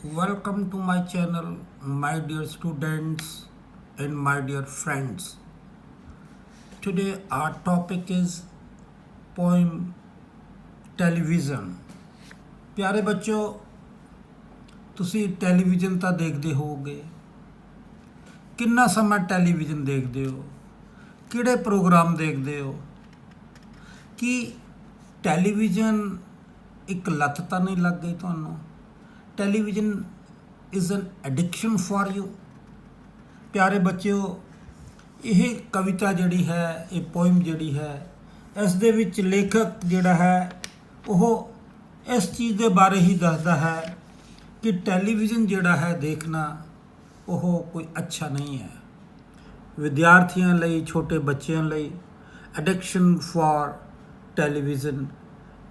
Welcome to my channel, my dear students and my dear friends. Today our topic is poem television. ਪਿਆਰੇ ਬੱਚਿਓ, ਤੁਸੀਂ television ਤਾਂ ਦੇਖਦੇ ਹੋਵੋਗੇ। ਕਿੰਨਾ ਸਮਾਂ ਟੈਲੀਵਿਜ਼ਨ ਦੇਖਦੇ ਹੋ? ਕਿਹੜੇ ਪ੍ਰੋਗਰਾਮ ਦੇਖਦੇ ਹੋ? ਕੀ ਟੈਲੀਵਿਜ਼ਨ ਇੱਕ ਲੱਤ ਤਾਂ ਨਹੀਂ ਲੱਗ ਗਈ ਤੁਹਾਨੂੰ? Television is an addiction for you. ਪਿਆਰੇ ਬੱਚਿਓ, ਇਹ ਕਵਿਤਾ ਜਿਹੜੀ ਹੈ, ਇਹ ਪੋਇਮ ਜਿਹੜੀ ਹੈ, ਇਸ ਦੇ ਵਿੱਚ ਲੇਖਕ ਜਿਹੜਾ ਹੈ ਉਹ ਇਸ ਚੀਜ਼ ਦੇ ਬਾਰੇ ਹੀ ਦੱਸਦਾ ਹੈ ਕਿ ਟੈਲੀਵਿਜ਼ਨ ਜਿਹੜਾ ਹੈ ਦੇਖਣਾ ਉਹ ਕੋਈ ਅੱਛਾ ਨਹੀਂ ਹੈ। ਵਿਦਿਆਰਥੀਆਂ ਲਈ, ਛੋਟੇ ਬੱਚਿਆਂ ਲਈ addiction for television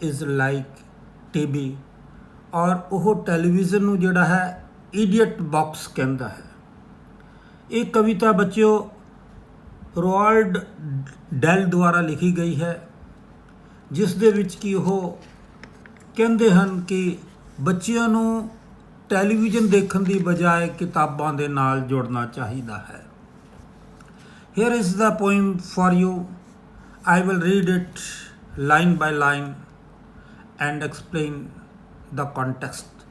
is like TB. ਔਰ ਉਹ ਟੈਲੀਵਿਜ਼ਨ ਨੂੰ ਜਿਹੜਾ ਹੈ ਇਡੀਅਟ ਬਾਕਸ ਕਹਿੰਦਾ ਹੈ। ਇਹ ਕਵਿਤਾ ਬੱਚਿਓ ਰੋਆਲਡ ਡੈਲ ਦੁਆਰਾ ਲਿਖੀ ਗਈ ਹੈ, ਜਿਸ ਦੇ ਵਿੱਚ ਕਿ ਉਹ ਕਹਿੰਦੇ ਹਨ ਕਿ ਬੱਚਿਆਂ ਨੂੰ ਟੈਲੀਵਿਜ਼ਨ ਦੇਖਣ ਦੀ ਬਜਾਏ ਕਿਤਾਬਾਂ ਦੇ ਨਾਲ ਜੁੜਨਾ ਚਾਹੀਦਾ ਹੈ। Here is the poem for you. I will read it line by line and explain the context.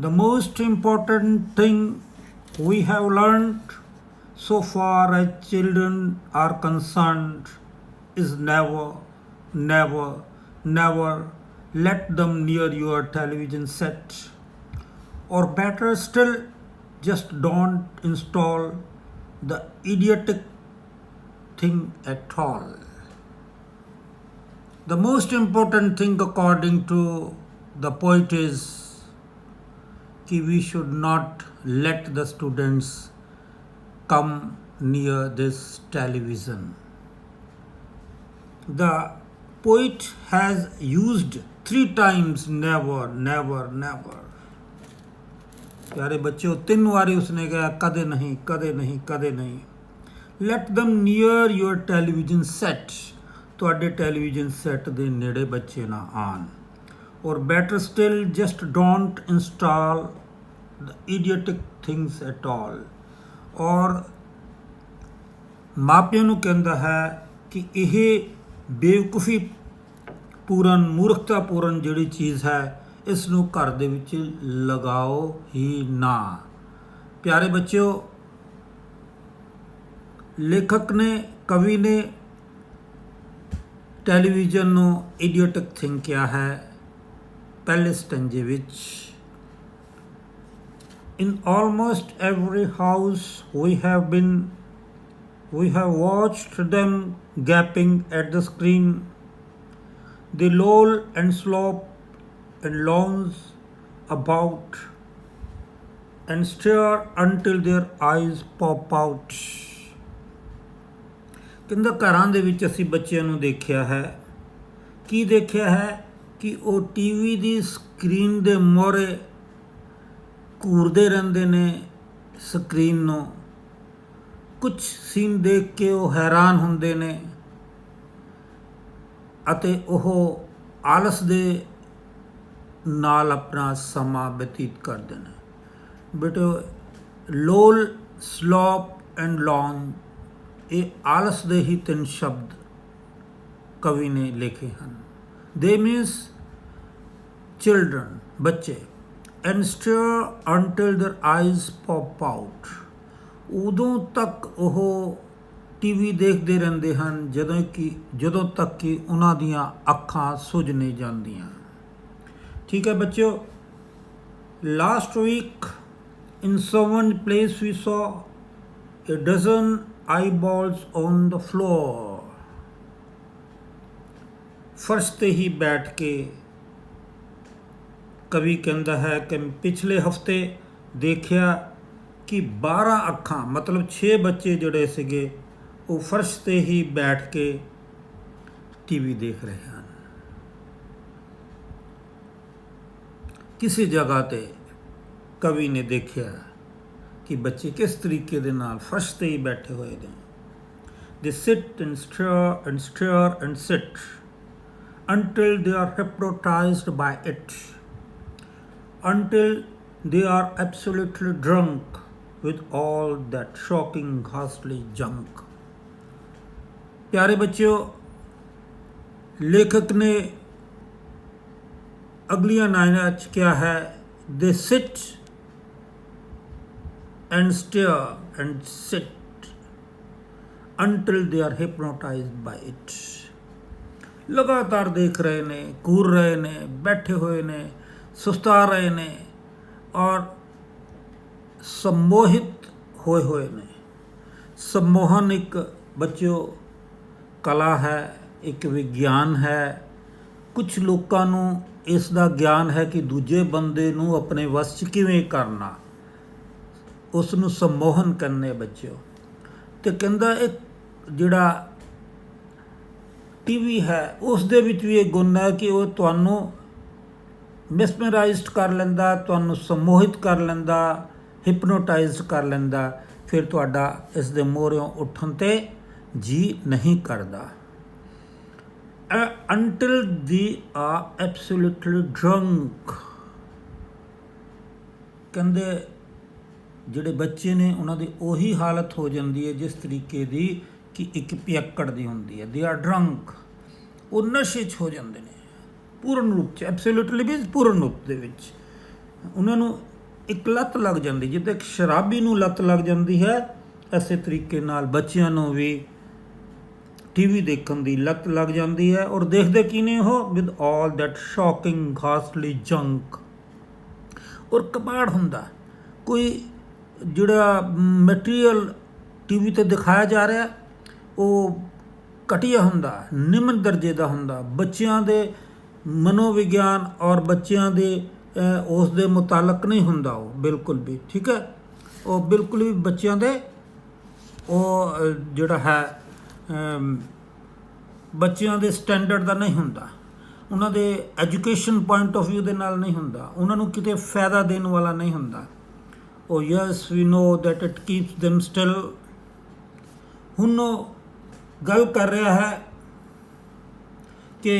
The most important thing we have learned so far as children are concerned is never let them near your television set, or better still, just don't install the idiotic thing at all. The most important thing according to the poet is that we should not let the students come near this television. The poet has used 3 times never. प्यारे बच्चों, 3 बारी उसने कहा कदे नहीं, कदे नहीं, कदे नहीं। Let them near your television set. ਤੁਹਾਡੇ ਟੈਲੀਵਿਜ਼ਨ ਸੈੱਟ ਦੇ ਨੇੜੇ ਬੱਚੇ ਨਾ ਆਣ। Or better still, just don't install the idiotic things at all. ਔਰ ਮਾਪਿਆਂ ਨੂੰ ਕਹਿੰਦਾ ਹੈ ਕਿ ਇਹ ਬੇਵਕੂਫੀ ਪੂਰਨ, ਮੂਰਖਤਾ ਪੂਰਨ ਜਿਹੜੀ ਚੀਜ਼ ਹੈ, ਇਸ ਨੂੰ ਘਰ ਦੇ ਵਿੱਚ ਲਗਾਓ ਹੀ ਨਾ। ਪਿਆਰੇ ਬੱਚਿਓ, ਲੇਖਕ ਨੇ, ਕਵੀ ਨੇ ਟੈਲੀਵਿਜ਼ਨ ਨੂੰ ਇਡੀਅਟਿਕ ਥਿੰਗ ਕਿਹਾ ਹੈ ਪਹਿਲੇ ਸਟੈਂਜੇ ਵਿੱਚ। In almost every house we have watched them gaping at the screen. They loll and slop and lounge about and stare until their eyes pop out. ਕਹਿੰਦਾ ਘਰਾਂ ਦੇ ਵਿੱਚ ਅਸੀਂ ਬੱਚਿਆਂ ਨੂੰ ਦੇਖਿਆ ਹੈ। ਕੀ ਦੇਖਿਆ ਹੈ? ਕਿ ਉਹ ਟੀਵੀ ਦੀ ਸਕਰੀਨ ਦੇ ਮੂਹਰੇ ਘੂਰਦੇ ਰਹਿੰਦੇ ਨੇ ਸਕਰੀਨ ਨੂੰ। ਕੁਝ ਸੀਨ ਦੇਖ ਕੇ ਉਹ ਹੈਰਾਨ ਹੁੰਦੇ ਨੇ ਅਤੇ ਉਹ ਆਲਸ ਦੇ ਨਾਲ ਆਪਣਾ ਸਮਾਂ ਬਤੀਤ ਕਰਦੇ ਨੇ। ਬੇਟੇ, ਲੋਲ, ਸਲੋਪ ਐਂਡ ਲੌਂਜ, ਇਹ ਆਲਸ ਦੇ ਹੀ 3 ਸ਼ਬਦ ਕਵੀ ਨੇ ਲਿਖੇ ਹਨ। ਦੇ ਮੀਨਸ ਚਿਲਡਰਨ, ਬੱਚੇ। And stare until their eyes pop out, ਉਦੋਂ ਤੱਕ ਉਹ ਟੀਵੀ ਦੇਖਦੇ ਰਹਿੰਦੇ ਹਨ ਜਦੋਂ ਤੱਕ ਕਿ ਉਹਨਾਂ ਦੀਆਂ ਅੱਖਾਂ ਸੁੱਜ ਨਹੀਂ ਜਾਂਦੀਆਂ। ਠੀਕ ਹੈ ਬੱਚਿਓ, last week in someone place we saw a dozen eyeballs on the floor. ਫਰਸ਼ ਤੇ ਹੀ ਬੈਠ ਕੇ ਕਵੀ ਕਹਿੰਦਾ ਹੈ ਕਿ ਪਿਛਲੇ ਹਫਤੇ ਦੇਖਿਆ ਕਿ 12 ਅੱਖਾਂ, ਮਤਲਬ 6 ਬੱਚੇ ਜਿਹੜੇ ਸੀਗੇ ਉਹ ਫਰਸ਼ ਤੇ ਹੀ ਬੈਠ ਕੇ ਟੀਵੀ ਦੇਖ ਰਹੇ ਹਨ। ਕਿਸੇ ਜਗ੍ਹਾ ਤੇ ਕਵੀ ਨੇ ਦੇਖਿਆ ਕਿ ਬੱਚੇ ਕਿਸ ਤਰੀਕੇ ਦੇ ਨਾਲ ਫਰਸ਼ ਤੇ ਹੀ ਬੈਠੇ ਹੋਏ ਨੇ। They sit and stare and sit until they are hypnotized by it. until they are absolutely drunk with all that shocking, ghastly junk. प्यारे बच्चों, लेखक ने अगलियां लाइनां च क्या है, they sit and stare and sit until they are hypnotized by it. लगातार देख रहे ने, घूर रहे ने, बैठे हुए ने, सुस्ता रहे ने और सम्मोहित होए हुए ने। सम्मोहन एक बच्चों कला है, एक विज्ञान है। कुछ लोगों ਨੂੰ ਇਸ ਦਾ ਗਿਆਨ ਹੈ ਕਿ ਦੂਜੇ ਬੰਦੇ ਨੂੰ ਆਪਣੇ ਵਸ 'ਚ ਕਿਵੇਂ ਕਰਨਾ, ਉਸ ਨੂੰ सम्मोहन ਕਰਨੇ ਬੱਚਿਓ। ਤੇ ਕਹਿੰਦਾ ਇਹ ਜਿਹੜਾ ਟੀਵੀ ਹੈ ਉਸ ਦੇ ਵਿੱਚ ਵੀ ਇਹ ਗੁਣ ਹੈ ਕਿ ਉਹ ਤੁਹਾਨੂੰ ਮਿਸਮਰਾਈਜ਼ਡ ਕਰ ਲੈਂਦਾ, ਤੁਹਾਨੂੰ सम्मोहित ਕਰ ਲੈਂਦਾ, ਹਿਪਨੋਟਾਈਜ਼ਡ ਕਰ ਲੈਂਦਾ, ਫਿਰ ਤੁਹਾਡਾ ਇਸ ਦੇ ਮੂਹਰਿਓਂ ਉੱਠਣ 'ਤੇ ਜੀ ਨਹੀਂ ਕਰਦਾ। until they are absolutely drunk, ਕਹਿੰਦੇ ਜਿਹੜੇ ਬੱਚੇ ਨੇ ਉਹਨਾਂ ਦੀ ਉਹੀ ਹਾਲਤ ਹੋ ਜਾਂਦੀ ਹੈ ਜਿਸ ਤਰੀਕੇ ਦੀ ਕਿ ਇੱਕ ਪਿਅੱਕੜ ਦੀ ਹੁੰਦੀ ਹੈ। ਦੇ ਆਰ ਡਰੰਕ, ਉਹ ਨਸ਼ੇ 'ਚ ਹੋ ਜਾਂਦੇ ਨੇ ਪੂਰਨ ਰੂਪ 'ਚ, ਐਬਸੋਲੂਟਲੀ ਵੀ ਪੂਰਨ ਰੂਪ ਦੇ ਵਿੱਚ। ਉਹਨਾਂ ਨੂੰ ਇੱਕ ਲੱਤ ਲੱਗ ਜਾਂਦੀ, ਜਿੱਦਾਂ ਇੱਕ ਸ਼ਰਾਬੀ ਨੂੰ ਲੱਤ ਲੱਗ ਜਾਂਦੀ ਹੈ, ਇਸੇ ਤਰੀਕੇ ਨਾਲ ਬੱਚਿਆਂ ਨੂੰ ਵੀ ਟੀਵੀ ਦੇਖਣ ਦੀ ਲੱਤ ਲੱਗ ਜਾਂਦੀ ਹੈ। ਔਰ ਦੇਖਦੇ ਕੀ ਨੇ ਉਹ, with all that shocking ghastly junk. ਔਰ ਕਬਾੜ ਹੁੰਦਾ, ਕੋਈ ਜਿਹੜਾ ਮਟੀਰੀਅਲ ਟੀਵੀ 'ਤੇ ਦਿਖਾਇਆ ਜਾ ਰਿਹਾ ਉਹ ਘਟੀਆ ਹੁੰਦਾ, ਨਿਮਨ ਦਰਜੇ ਦਾ ਹੁੰਦਾ, ਬੱਚਿਆਂ ਦੇ ਮਨੋਵਿਗਿਆਨ ਔਰ ਬੱਚਿਆਂ ਦੇ ਉਸ ਦੇ ਮੁਤਾਲਕ ਨਹੀਂ ਹੁੰਦਾ ਉਹ ਬਿਲਕੁਲ ਵੀ। ਠੀਕ ਹੈ, ਉਹ ਬਿਲਕੁਲ ਵੀ ਬੱਚਿਆਂ ਦੇ ਉਹ ਜਿਹੜਾ ਹੈ ਬੱਚਿਆਂ ਦੇ ਸਟੈਂਡਰਡ ਦਾ ਨਹੀਂ ਹੁੰਦਾ, ਉਹਨਾਂ ਦੇ ਐਜੂਕੇਸ਼ਨ ਪੁਆਇੰਟ ਆਫ ਵਿਊ ਦੇ ਨਾਲ ਨਹੀਂ ਹੁੰਦਾ, ਉਹਨਾਂ ਨੂੰ ਕਿਤੇ ਫਾਇਦਾ ਦੇਣ ਵਾਲਾ ਨਹੀਂ ਹੁੰਦਾ। Oh yes, we know that it keeps them still. ਹੁਣ ਉਹ ਗੱਲ ਕਰ ਰਿਹਾ ਹੈ ਕਿ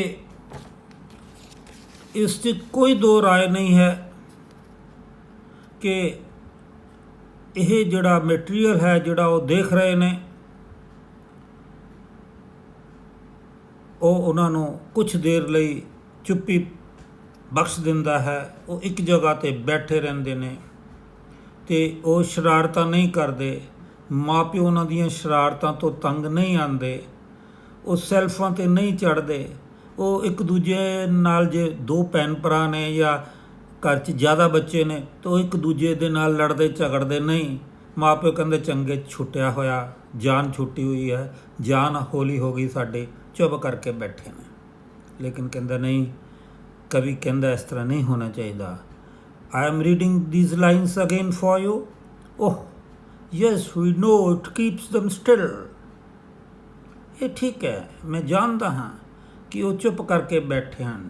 ਇਸ 'ਚ ਕੋਈ ਦੋ ਰਾਏ ਨਹੀਂ ਹੈ ਕਿ ਇਹ ਜਿਹੜਾ ਮਟੀਰੀਅਲ ਹੈ ਜਿਹੜਾ ਉਹ ਦੇਖ ਰਹੇ ਨੇ, ਉਹ ਉਹਨਾਂ ਨੂੰ ਕੁਛ ਦੇਰ ਲਈ ਚੁੱਪੀ ਬਖਸ਼ ਦਿੰਦਾ ਹੈ। ਉਹ ਇੱਕ ਜਗ੍ਹਾ 'ਤੇ ਬੈਠੇ ਰਹਿੰਦੇ ਨੇ ਅਤੇ ਉਹ ਸ਼ਰਾਰਤਾਂ ਨਹੀਂ ਕਰਦੇ, ਮਾਂ ਪਿਓ ਉਹਨਾਂ ਦੀਆਂ ਸ਼ਰਾਰਤਾਂ ਤੋਂ ਤੰਗ ਨਹੀਂ ਆਉਂਦੇ, ਉਹ ਸੈਲਫਾਂ 'ਤੇ ਨਹੀਂ ਚੜ੍ਹਦੇ, ਉਹ ਇੱਕ ਦੂਜੇ ਨਾਲ ਜੇ ਦੋ ਭੈਣ ਭਰਾ ਨੇ ਜਾਂ ਘਰ 'ਚ ਜ਼ਿਆਦਾ ਬੱਚੇ ਨੇ ਤਾਂ ਉਹ ਇੱਕ ਦੂਜੇ ਦੇ ਨਾਲ ਲੜਦੇ ਝਗੜਦੇ ਨਹੀਂ। ਮਾਂ ਪਿਓ ਕਹਿੰਦੇ ਚੰਗੇ ਛੁੱਟਿਆ ਹੋਇਆ, ਜਾਨ ਛੁੱਟੀ ਹੋਈ ਹੈ, ਜਾਨ ਹੌਲੀ ਹੋ ਗਈ ਸਾਡੀ, ਚੁੱਪ ਕਰਕੇ ਬੈਠੇ ਨੇ। ਲੇਕਿਨ ਕਹਿੰਦਾ ਨਹੀਂ, ਕਵੀ ਕਹਿੰਦਾ ਇਸ ਤਰ੍ਹਾਂ ਨਹੀਂ ਹੋਣਾ ਚਾਹੀਦਾ। I am reading these lines again for you. Oh, yes, we know it keeps them still. ਇਹ ਠੀਕ ਹੈ, ਮੈਂ ਜਾਣਦਾ ਹਾਂ ਕਿ ਉਹ ਚੁੱਪ ਕਰਕੇ ਬੈਠੇ ਹਨ।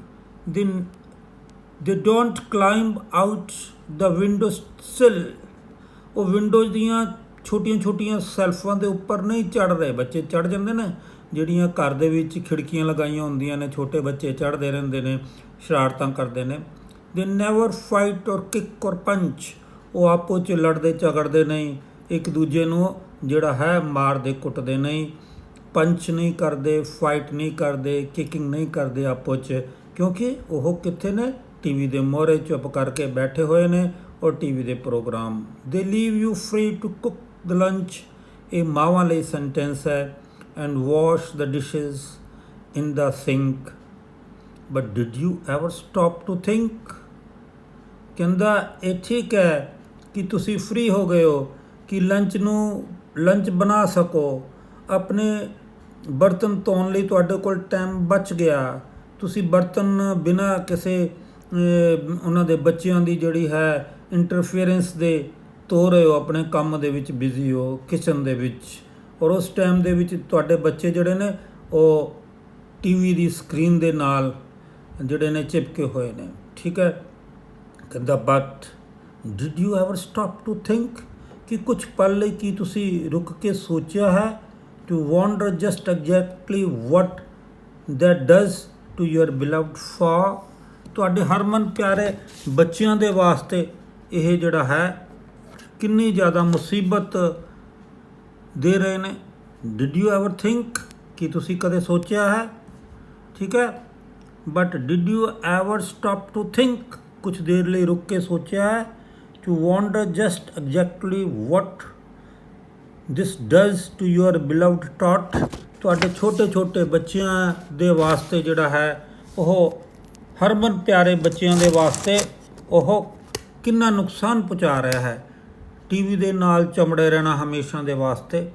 They don't climb out the window sill. ਉਹ ਵਿੰਡੋਜ਼ ਦੀਆਂ ਛੋਟੀਆਂ ਛੋਟੀਆਂ ਸੈਲਫਾਂ ਦੇ ਉੱਪਰ ਨਹੀਂ ਚੜ੍ਹ ਰਹੇ। ਬੱਚੇ ਚੜ੍ਹ ਜਾਂਦੇ ਨੇ, ਜਿਹੜੀਆਂ ਘਰ ਦੇ ਵਿੱਚ ਖਿੜਕੀਆਂ ਲਗਾਈਆਂ ਹੁੰਦੀਆਂ ਨੇ, ਛੋਟੇ ਬੱਚੇ ਚੜ੍ਹਦੇ ਰਹਿੰਦੇ ਨੇ, ਸ਼ਰਾਰਤਾਂ ਕਰਦੇ ਨੇ। ਦੇ ਨੈਵਰ ਫਾਈਟ ਔਰ ਕਿੱਕ ਔਰ ਪੰਚ, ਉਹ ਆਪੋ 'ਚ ਲੜਦੇ ਝਗੜਦੇ ਨਹੀਂ, ਇੱਕ ਦੂਜੇ ਨੂੰ ਜਿਹੜਾ ਹੈ ਮਾਰਦੇ ਕੁੱਟਦੇ ਨਹੀਂ, ਪੰਚ ਨਹੀਂ ਕਰਦੇ, ਫਾਈਟ ਨਹੀਂ ਕਰਦੇ, ਕਿਕਿੰਗ ਨਹੀਂ ਕਰਦੇ ਆਪੋ 'ਚ, ਕਿਉਂਕਿ ਉਹ ਕਿੱਥੇ ਨੇ, ਟੀਵੀ ਦੇ ਮੂਹਰੇ ਚੁੱਪ ਕਰਕੇ ਬੈਠੇ ਹੋਏ ਨੇ ਔਰ ਟੀਵੀ ਦੇ programme. They leave you free to cook the lunch, ਇਹ ਮਾਵਾਂ ਲਈ ਸੈਂਟੈਂਸ ਹੈ, and wash the dishes in the sink, but did you ever stop to think. ਕਹਿੰਦਾ ਇਹ ਠੀਕ ਹੈ ਕਿ ਤੁਸੀਂ ਫ੍ਰੀ ਹੋ ਗਏ ਹੋ ਕਿ ਲੰਚ ਬਣਾ ਸਕੋ, ਆਪਣੇ ਬਰਤਨ ਧੋਣ ਲਈ ਤੁਹਾਡੇ ਕੋਲ ਟਾਈਮ ਬਚ ਗਿਆ, ਤੁਸੀਂ ਬਰਤਨ ਬਿਨਾਂ ਕਿਸੇ ਉਹਨਾਂ ਦੇ ਬੱਚਿਆਂ ਦੀ ਜਿਹੜੀ ਹੈ ਇੰਟਰਫੀਅਰੈਂਸ ਦੇ ਧੋ ਰਹੇ ਹੋ, ਆਪਣੇ ਕੰਮ ਦੇ ਵਿੱਚ ਬਿਜ਼ੀ ਹੋ ਕਿਚਨ ਦੇ ਵਿੱਚ, ਔਰ ਉਸ ਟਾਈਮ ਦੇ ਵਿੱਚ ਤੁਹਾਡੇ ਬੱਚੇ ਜਿਹੜੇ ਨੇ ਉਹ ਟੀਵੀ ਦੀ ਸਕਰੀਨ ਦੇ ਨਾਲ ਜਿਹੜੇ ਨੇ ਚਿਪਕੇ ਹੋਏ ਨੇ। ਠੀਕ ਹੈ, ਕਹਿੰਦਾ but did you ever stop to think, ਕਿ ਕੁਛ ਪਲ ਲਈ ਕੀ ਤੁਸੀਂ ਰੁਕ ਕੇ ਸੋਚਿਆ ਹੈ, to wonder just exactly what that does to your beloved far, ਤੁਹਾਡੇ ਹਰਮਨ ਪਿਆਰੇ ਬੱਚਿਆਂ ਦੇ ਵਾਸਤੇ ਇਹ ਜਿਹੜਾ ਹੈ ਕਿੰਨੀ ਜ਼ਿਆਦਾ ਮੁਸੀਬਤ ਦੇ ਰਹੇ ਨੇ। ਡਿਡ ਯੂ ਐਵਰ ਥਿੰਕ ਕਿ ਤੁਸੀਂ ਕਦੇ ਸੋਚਿਆ ਹੈ? ਠੀਕ ਹੈ, but did you ever stop to think? ਕੁਛ ਦੇਰ ਲਈ ਰੁਕ ਕੇ ਸੋਚਿਆ ਹੈ? To wonder just exactly what this does to your beloved tot? ਤੁਹਾਡੇ ਛੋਟੇ ਛੋਟੇ ਬੱਚਿਆਂ ਦੇ ਵਾਸਤੇ ਜਿਹੜਾ ਹੈ ਉਹ ਹਰਮਨ ਪਿਆਰੇ ਬੱਚਿਆਂ ਦੇ ਵਾਸਤੇ ਉਹ ਕਿੰਨਾ ਨੁਕਸਾਨ ਪਹੁੰਚਾ ਰਿਹਾ ਹੈ ਟੀਵੀ ਦੇ ਨਾਲ ਚਮੜੇ ਰਹਿਣਾ ਹਮੇਸ਼ਾ ਦੇ ਵਾਸਤੇ।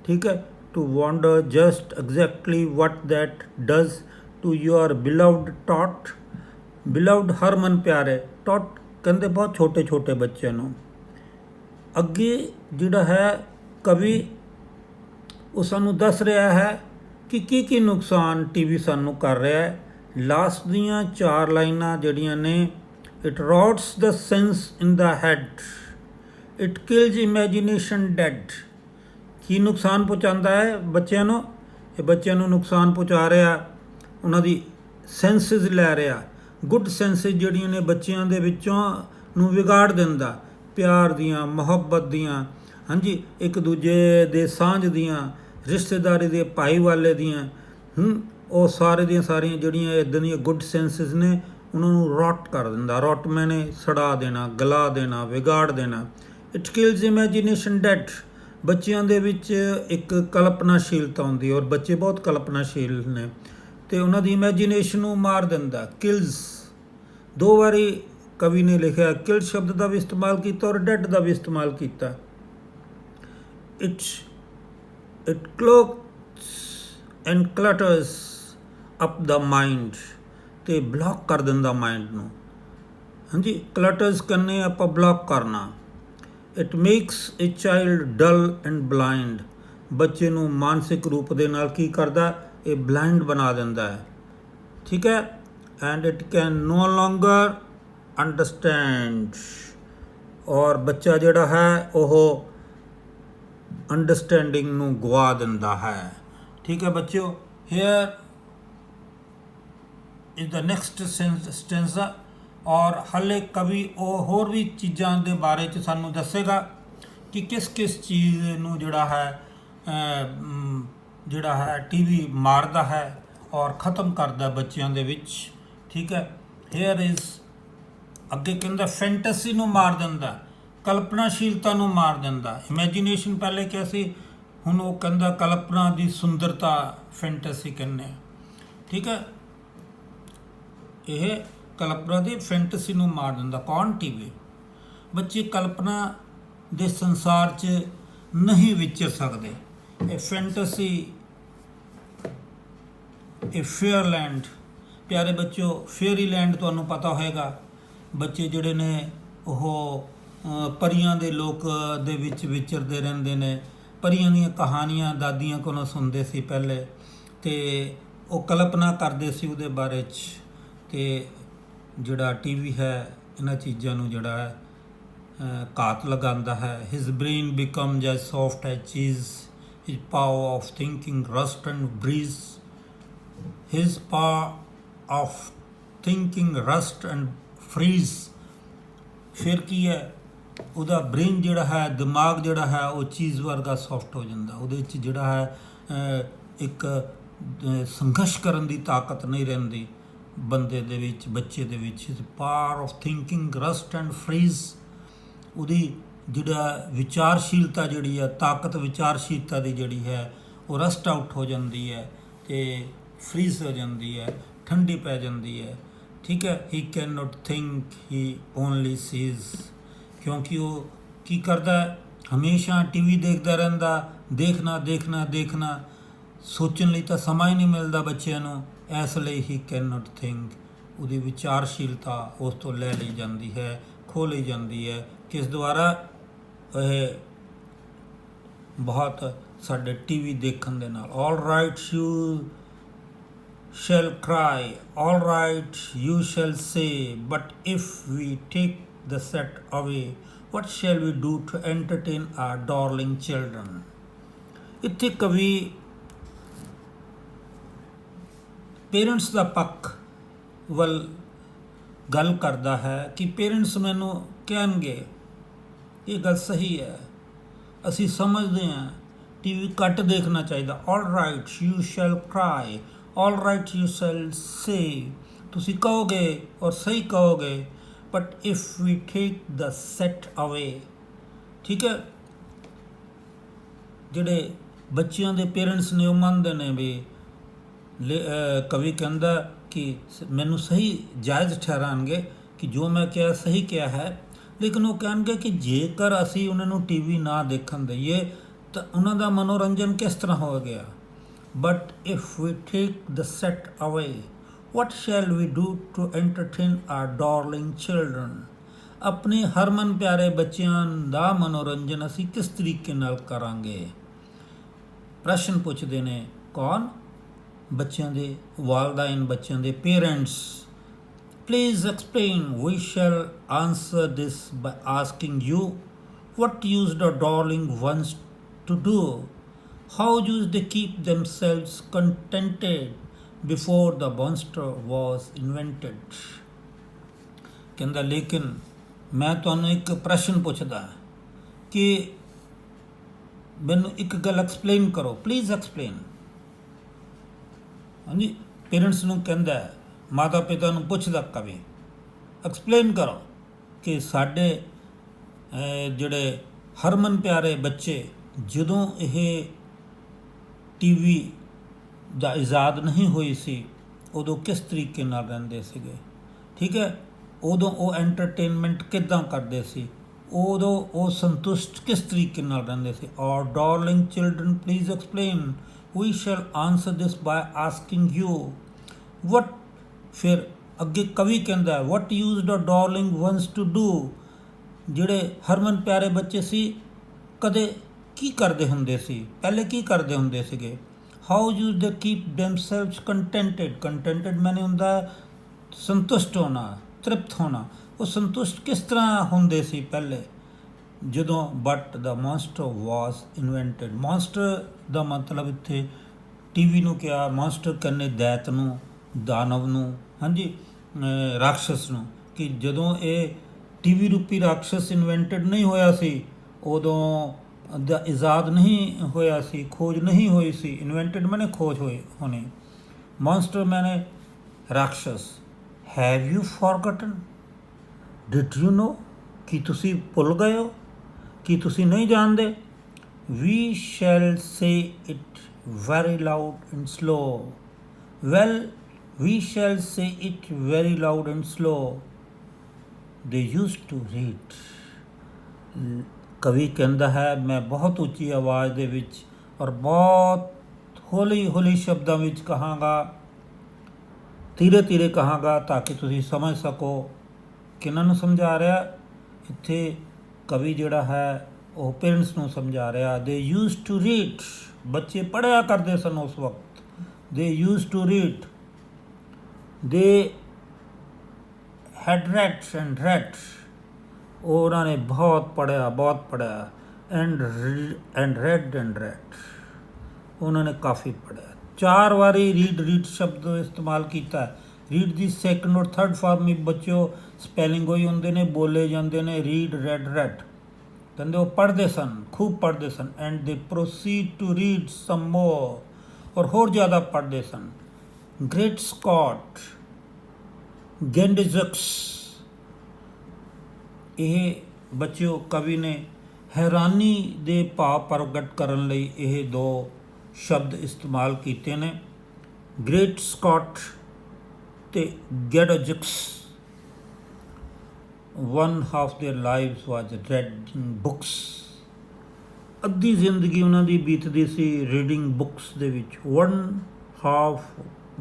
ਠੀਕ ਹੈ, to wonder just exactly what that does to your beloved tot. Beloved ਹਰਮਨ ਪਿਆਰੇ, ਟੌਟ ਕਹਿੰਦੇ ਬਹੁਤ ਛੋਟੇ ਛੋਟੇ ਬੱਚਿਆਂ ਨੂੰ। ਅੱਗੇ ਜਿਹੜਾ ਹੈ ਕਵੀ ਉਹ ਸਾਨੂੰ ਦੱਸ ਰਿਹਾ ਹੈ ਕਿ ਕੀ ਨੁਕਸਾਨ ਟੀਵੀ ਸਾਨੂੰ ਕਰ ਰਿਹਾ ਹੈ। ਲਾਸਟ ਦੀਆਂ 4 ਲਾਈਨਾਂ ਜਿਹੜੀਆਂ ਨੇ, it rots the sense in the head, it kills imagination dead. ਕੀ ਨੁਕਸਾਨ ਪਹੁੰਚਾਉਂਦਾ ਹੈ ਬੱਚਿਆਂ ਨੂੰ? ਇਹ ਬੱਚਿਆਂ ਨੂੰ ਨੁਕਸਾਨ ਪਹੁੰਚਾ ਰਿਹਾ, ਉਹਨਾਂ ਦੀ ਸੈਂਸਿਸ ਲੈ ਰਿਹਾ। ਗੁੱਡ ਸੈਂਸਿਸ ਜਿਹੜੀਆਂ ਨੇ ਬੱਚਿਆਂ ਦੇ ਵਿੱਚੋਂ ਨੂੰ ਵਿਗਾੜ ਦਿੰਦਾ, ਪਿਆਰ ਦੀਆਂ, ਮੁਹੱਬਤ ਦੀਆਂ, ਹਾਂਜੀ, ਇੱਕ ਦੂਜੇ ਦੇ ਸਾਂਝ ਦੀਆਂ, ਰਿਸ਼ਤੇਦਾਰੀ ਦੇ, ਭਾਈਵਾਲੇ ਦੀਆਂ, ਉਹ ਸਾਰੇ ਦੀਆਂ ਸਾਰੀਆਂ ਜਿਹੜੀਆਂ ਇੱਦਾਂ ਦੀਆਂ ਗੁੱਡ ਸੈਂਸਿਸ ਨੇ ਉਹਨਾਂ ਨੂੰ ਰੌਟ ਕਰ ਦਿੰਦਾ। ਰੌਟ ਮੈਨੇ ਸੜਾ ਦੇਣਾ, ਗਲਾ ਦੇਣਾ, ਵਿਗਾੜ ਦੇਣਾ। It kills imagination dead. ਬੱਚਿਆਂ ਦੇ ਵਿੱਚ ਇੱਕ ਕਲਪਨਾਸ਼ੀਲਤਾ ਹੁੰਦੀ ਹੈ ਔਰ ਬੱਚੇ ਬਹੁਤ ਕਲਪਨਾਸ਼ੀਲ ਨੇ ਅਤੇ ਉਹਨਾਂ ਦੀ ਇਮੈਜੀਨੇਸ਼ਨ ਨੂੰ ਮਾਰ ਦਿੰਦਾ। ਕਿਲਸ 2 ਵਾਰੀ ਕਵੀ ਨੇ ਲਿਖਿਆ, ਕਿਲ ਸ਼ਬਦ ਦਾ ਵੀ ਇਸਤੇਮਾਲ ਕੀਤਾ ਔਰ ਡੈਡ ਦਾ ਵੀ ਇਸਤੇਮਾਲ ਕੀਤਾ। It clogs and clutters up the mind, ਅਤੇ ਬਲੌਕ ਕਰ ਦਿੰਦਾ ਮਾਈਂਡ ਨੂੰ। ਹਾਂਜੀ, ਕਲਟਰਸ ਕਰਨੇ ਆਪਾਂ ਬਲੌਕ ਕਰਨਾ। It makes a child dull and blind. ਬੱਚੇ ਨੂੰ ਮਾਨਸਿਕ ਰੂਪ ਦੇ ਨਾਲ ਕੀ ਕਰਦਾ? ਇਹ ਬਲਾਈਂਡ ਬਣਾ ਦਿੰਦਾ ਹੈ। ਠੀਕ ਹੈ, and it can no longer understand. ਔਰ ਬੱਚਾ ਜਿਹੜਾ ਹੈ ਉਹ ਅੰਡਰਸਟੈਂਡਿੰਗ ਨੂੰ ਗਵਾ ਦਿੰਦਾ ਹੈ। ਠੀਕ ਹੈ ਬੱਚਿਓ, ਹੇਅਰ ਇਜ਼ ਦਾ ਨੈਕਸਟ ਸਟੈਂਜ਼ਾ। ਔਰ ਹਾਲੇ ਕਵੀ ਉਹ ਹੋਰ ਵੀ ਚੀਜ਼ਾਂ ਦੇ ਬਾਰੇ 'ਚ ਸਾਨੂੰ ਦੱਸੇਗਾ ਕਿ ਕਿਸ ਚੀਜ਼ ਨੂੰ ਜਿਹੜਾ ਹੈ ਟੀਵੀ ਮਾਰਦਾ ਹੈ ਔਰ ख़त्म ਕਰਦਾ ਬੱਚਿਆਂ ਦੇ ਵਿੱਚ। ਠੀਕ ਹੈ, ਹੇਅਰ ਇਜ਼, ਅੱਗੇ ਕਹਿੰਦਾ ਫੈਂਟਸੀ ਨੂੰ ਮਾਰ ਦਿੰਦਾ, ਕਲਪਨਾਸ਼ੀਲਤਾ ਨੂੰ ਮਾਰ ਦਿੰਦਾ। ਇਮੈਜੀਨੇਸ਼ਨ ਪਹਿਲੇ ਕਿਹਾ ਸੀ, ਹੁਣ ਉਹ ਕਹਿੰਦਾ ਕਲਪਨਾ ਦੀ ਸੁੰਦਰਤਾ ਫੈਂਟਸੀ ਕਹਿੰਦੇ। ਠੀਕ ਹੈ, ਇਹ ਕਲਪਨਾ ਦੀ ਫੈਂਟਸੀ ਨੂੰ ਮਾਰ ਦਿੰਦਾ। ਕੌਣ? ਟੀਵੀ। ਬੱਚੇ ਕਲਪਨਾ ਦੇ ਸੰਸਾਰ 'ਚ ਨਹੀਂ ਵਿਚਰ ਸਕਦੇ। ਇਹ ਫੈਂਟਸੀ, ਇਹ ਫੇਅਰਲੈਂਡ, ਪਿਆਰੇ ਬੱਚਿਓ, ਫੇਅਰੀਲੈਂਡ ਤੁਹਾਨੂੰ ਪਤਾ ਹੋਏਗਾ। ਬੱਚੇ ਜਿਹੜੇ ਨੇ ਉਹ ਪਰੀਆਂ ਦੇ ਲੋਕ ਦੇ ਵਿੱਚ ਵਿਚਰਦੇ ਰਹਿੰਦੇ ਨੇ। ਪਰੀਆਂ ਦੀਆਂ ਕਹਾਣੀਆਂ ਦਾਦੀਆਂ ਕੋਲੋਂ ਸੁਣਦੇ ਸੀ ਪਹਿਲੇ, ਅਤੇ ਉਹ ਕਲਪਨਾ ਕਰਦੇ ਸੀ ਉਹਦੇ ਬਾਰੇ 'ਚ। ਅਤੇ ਜਿਹੜਾ ਟੀਵੀ ਹੈ ਇਹਨਾਂ ਚੀਜ਼ਾਂ ਨੂੰ ਜਿਹੜਾ ਹੈ ਘਾਤ ਲਗਾਉਂਦਾ ਹੈ। His brain becomes as soft as cheese, his power of thinking rust and breeze. His power of thinking rust and freeze. ਫਿਰ ਕੀ ਹੈ, ਉਹਦਾ ਬ੍ਰੇਨ ਜਿਹੜਾ ਹੈ, ਦਿਮਾਗ ਜਿਹੜਾ ਹੈ ਉਹ ਚੀਜ਼ ਵਰਗਾ ਸੌਫਟ ਹੋ ਜਾਂਦਾ। ਉਹਦੇ ਵਿੱਚ ਜਿਹੜਾ ਹੈ ਇੱਕ ਸੰਘਰਸ਼ ਕਰਨ ਦੀ ਤਾਕਤ ਨਹੀਂ ਰਹਿੰਦੀ ਬੰਦੇ ਦੇ ਵਿੱਚ, ਬੱਚੇ ਦੇ ਵਿੱਚ। Power of thinking rust and freeze. ਉਹਦੀ ਜਿਹੜਾ ਵਿਚਾਰਸ਼ੀਲਤਾ ਜਿਹੜੀ ਹੈ, ਤਾਕਤ ਵਿਚਾਰਸ਼ੀਲਤਾ ਦੀ ਜਿਹੜੀ ਹੈ ਉਹ ਰਸਟ ਆਊਟ ਹੋ ਜਾਂਦੀ ਹੈ ਅਤੇ ਫਰੀਜ਼ ਹੋ ਜਾਂਦੀ ਹੈ, ਠੰਡੀ ਪੈ ਜਾਂਦੀ ਹੈ। ਠੀਕ ਹੈ, he can not think, he only sees. ਕਿਉਂਕਿ ਉਹ ਕੀ ਕਰਦਾ, ਹਮੇਸ਼ਾ ਟੀਵੀ ਦੇਖਦਾ ਰਹਿੰਦਾ, ਦੇਖਣਾ। ਸੋਚਣ ਲਈ ਤਾਂ ਸਮਾਂ ਹੀ ਨਹੀਂ ਮਿਲਦਾ ਬੱਚਿਆਂ ਨੂੰ, ਇਸ ਲਈ ਹੀ ਕੈਨ ਨੋਟ ਥਿੰਕ। ਉਹਦੀ ਵਿਚਾਰਸ਼ੀਲਤਾ ਉਸ ਤੋਂ ਲੈ ਲਈ ਜਾਂਦੀ ਹੈ, ਖੋਹ ਲਈ ਜਾਂਦੀ ਹੈ। ਕਿਸ ਦੁਆਰਾ? ਇਹ ਬਹੁਤ ਸਾਡੇ ਟੀਵੀ ਦੇਖਣ ਦੇ ਨਾਲ। ਆਲ right you shall cry, all right you shall say, but if we take the set away, what shall we do to entertain our darling children? ਇੱਥੇ ਕਵੀ ਪੇਰੈਂਟਸ ਦਾ ਪੱਖ ਵੱਲ ਗੱਲ ਕਰਦਾ ਹੈ ਕਿ ਪੇਰੈਂਟਸ ਮੈਨੂੰ ਕਹਿਣਗੇ ਇਹ ਗੱਲ ਸਹੀ ਹੈ, ਅਸੀਂ ਸਮਝਦੇ ਹਾਂ ਟੀਵੀ ਘੱਟ ਦੇਖਣਾ ਚਾਹੀਦਾ। ਆਲ right you shall cry, all right you shall say, ਤੁਸੀਂ ਕਹੋਗੇ ਔਰ ਸਹੀ ਕਹੋਗੇ, but if we take the set away, ਠੀਕ ਹੈ। ਜਿਹੜੇ ਬੱਚਿਆਂ ਦੇ ਪੇਰੈਂਟਸ ਨੇ ਉਹ ਮੰਨਦੇ ਨੇ ਵੀ ਕਵੀ ਕਹਿੰਦਾ ਕਿ ਮੈਨੂੰ ਸਹੀ ਜਾਇਜ਼ ਠਹਿਰਾਉਣਗੇ ਕਿ ਜੋ ਮੈਂ ਕਿਹਾ ਸਹੀ ਕਿਹਾ ਹੈ, ਲੇਕਿਨ ਉਹ ਕਹਿਣਗੇ ਕਿ ਜੇਕਰ ਅਸੀਂ ਉਹਨਾਂ ਨੂੰ ਟੀਵੀ ਨਾ ਦੇਖਣ ਦਈਏ ਤਾਂ ਉਹਨਾਂ ਦਾ ਮਨੋਰੰਜਨ ਕਿਸ ਤਰ੍ਹਾਂ ਹੋ ਗਿਆ। But if we take the set away, what shall we do to entertain our darling children? ਆਪਣੇ ਹਰਮਨ ਪਿਆਰੇ ਬੱਚਿਆਂ ਦਾ ਮਨੋਰੰਜਨ ਅਸੀਂ ਕਿਸ ਤਰੀਕੇ ਨਾਲ ਕਰਾਂਗੇ। ਪ੍ਰਸ਼ਨ ਪੁੱਛਦੇ ਨੇ ਕੌਣ? ਬੱਚਿਆਂ ਦੇ ਵਾਲਦਾਇਨ, ਬੱਚਿਆਂ ਦੇ parents. Please explain. We shall answer this by asking you, what used our darling ones to do? How used they keep themselves contented before the monster was invented? ਕਹਿੰਦਾ ਲੇਕਿਨ ਮੈਂ ਤੁਹਾਨੂੰ ਇੱਕ ਪ੍ਰਸ਼ਨ ਪੁੱਛਦਾ ਕਿ ਮੈਨੂੰ ਇੱਕ ਗੱਲ ਐਕਸਪਲੇਨ ਕਰੋ, ਪਲੀਜ਼ ਐਕਸਪਲੇਨ। ਹਾਂਜੀ, ਪੇਰੈਂਟਸ ਨੂੰ ਕਹਿੰਦਾ, ਮਾਤਾ ਪਿਤਾ ਨੂੰ ਪੁੱਛਦਾ ਕਵੀ, ਐਕਸਪਲੇਨ ਕਰੋ ਕਿ ਸਾਡੇ ਜਿਹੜੇ ਹਰਮਨ ਪਿਆਰੇ ਬੱਚੇ ਜਦੋਂ ਇਹ ਟੀਵੀ ਦਾ ਇਜਾਦ ਨਹੀਂ ਹੋਈ ਸੀ ਉਦੋਂ ਕਿਸ ਤਰੀਕੇ ਨਾਲ ਰਹਿੰਦੇ ਸੀਗੇ, ਠੀਕ ਹੈ। ਉਦੋਂ ਉਹ ਐਂਟਰਟੇਨਮੈਂਟ ਕਿੱਦਾਂ ਕਰਦੇ ਸੀ, ਉਦੋਂ ਉਹ ਸੰਤੁਸ਼ਟ ਕਿਸ ਤਰੀਕੇ ਨਾਲ ਰਹਿੰਦੇ ਸੀ। ਔਰ darling children please explain, we shall answer this by asking you what. ਫਿਰ ਅੱਗੇ ਕਵੀ ਕਹਿੰਦਾ what used a darling ones to do, ਜਿਹੜੇ ਹਰਮਨ ਪਿਆਰੇ ਬੱਚੇ ਸੀ ਕਦੇ ਕੀ ਕਰਦੇ ਹੁੰਦੇ ਸੀ, ਪਹਿਲੇ ਕੀ ਕਰਦੇ ਹੁੰਦੇ ਸੀਗੇ। ਹਾਊ ਯੂਜ਼ ਦੇ ਕੀਪ ਦੈਮਸੈਲਵਸ ਕੰਟੈਂਟਡ, ਕੰਟੈਂਟਡ ਮੈਨੇ ਹੁੰਦਾ ਸੰਤੁਸ਼ਟ ਹੋਣਾ, ਤ੍ਰਿਪਤ ਹੋਣਾ। ਉਹ ਸੰਤੁਸ਼ਟ ਕਿਸ ਤਰ੍ਹਾਂ ਹੁੰਦੇ ਸੀ ਪਹਿਲੇ ਜਦੋਂ but the monster was invented. Monster ਦਾ ਮਤਲਬ ਇੱਥੇ ਟੀਵੀ ਨੂੰ ਕਿਹਾ, ਮੌਨਸਟਰ ਕਹਿੰਦੇ ਦੈਤ ਨੂੰ, ਦਾਨਵ ਨੂੰ, ਹਾਂਜੀ, ਰਾਖਸ਼ਸ ਨੂੰ, ਕਿ ਜਦੋਂ ਇਹ ਟੀਵੀ ਰੂਪੀ ਰਾਖਸ਼ਸ ਇਨਵੈਂਟਡ ਨਹੀਂ ਹੋਇਆ ਸੀ ਉਦੋਂ ਦਾ ਇਜਾਦ ਨਹੀਂ ਹੋਇਆ ਸੀ, ਖੋਜ ਨਹੀਂ ਹੋਈ ਸੀ। ਇਨਵੈਂਟਡ ਮੈਨੇ ਖੋਜ ਹੋਣੀ, ਮੌਨਸਟਰ ਮੈਨੇ ਰਾਖਸ਼ਸ। Have you forgotten, did you know, ਕੀ ਤੁਸੀਂ ਭੁੱਲ ਗਏ ਹੋ, ਕੀ ਤੁਸੀਂ ਨਹੀਂ ਜਾਣਦੇ। We shall say it very loud and slow, well we shall say it very loud and slow, they used to read। ਕਵੀ ਕਹਿੰਦਾ ਹੈ ਮੈਂ ਬਹੁਤ ਉੱਚੀ ਆਵਾਜ਼ ਦੇ ਵਿੱਚ ਔਰ ਬਹੁਤ ਹੌਲੀ ਹੌਲੀ ਸ਼ਬਦਾਂ ਵਿੱਚ ਕਹਾਂਗਾ, ਧੀਰੇ ਧੀਰੇ ਕਹਾਂਗਾ ਤਾਂ ਕਿ ਤੁਸੀਂ ਸਮਝ ਸਕੋ ਕਿਹਨਾਂ ਨੂੰ ਸਮਝਾ ਰਿਹਾ। ਇੱਥੇ ਕਵੀ ਜਿਹੜਾ ਹੈ ਉਹ ਪੇਰੈਂਟਸ ਨੂੰ ਸਮਝਾ ਰਿਹਾ। ਦੇ ਯੂਜ਼ ਟੂ ਰੀਡ, ਬੱਚੇ ਪੜ੍ਹਿਆ ਕਰਦੇ ਸਨ ਉਸ ਵਕਤ। ਦੇ ਯੂਜ਼ ਟੂ ਰੀਡ, ਦੇ ਹੈਡ ਰੈਟਸ ਐਂਡ ਰੈਟਸ, ਉਹਨਾਂ ਨੇ ਬਹੁਤ ਪੜ੍ਹਿਆ ਐਂਡ ਰੈਡ ਐਂਡ ਰੈਟ, ਉਹਨਾਂ ਨੇ ਕਾਫੀ ਪੜ੍ਹਿਆ। 4 ਵਾਰੀ ਰੀਡ ਸ਼ਬਦ ਇਸਤੇਮਾਲ ਕੀਤਾ। ਰੀਡ ਦੀ ਸੈਕਿੰਡ ਔਰ ਥਰਡ ਫਾਰਮ ਵਿੱਚ ਬੱਚਿਓ ਸਪੈਲਿੰਗ ਹੋਈ ਹੁੰਦੇ ਨੇ, ਬੋਲੇ ਜਾਂਦੇ ਨੇ ਰੀਡ ਰੈਡ ਰੈਟ। ਕਹਿੰਦੇ ਉਹ ਪੜ੍ਹਦੇ ਸਨ, ਖੂਬ ਪੜ੍ਹਦੇ ਸਨ। ਐਂਡ ਦੇ ਪ੍ਰੋਸੀਡ ਟੂ ਰੀਡ ਸਮ ਮੋਰ, ਔਰ ਹੋਰ ਜ਼ਿਆਦਾ ਪੜ੍ਹਦੇ ਸਨ। ਗ੍ਰੇਟ ਸਕਾਟ, ਗੈਂਡੇਜ਼ਕਸ, ਇਹ ਬੱਚਿਓ ਕਵੀ ਨੇ ਹੈਰਾਨੀ ਦੇ ਭਾਵ ਪ੍ਰਗਟ ਕਰਨ ਲਈ ਇਹ 2 ਸ਼ਬਦ ਇਸਤੇਮਾਲ ਕੀਤੇ ਨੇ, ਗ੍ਰੇਟ ਸਕਾਟ ਤੇ ਗੈਂਡੇਜ਼ਕਸ। one half their lives was reading books, ਅੱਧੀ ਜ਼ਿੰਦਗੀ ਉਹਨਾਂ ਦੀ ਬੀਤਦੀ ਸੀ ਰੀਡਿੰਗ ਬੁੱਕਸ ਦੇ ਵਿੱਚ। one half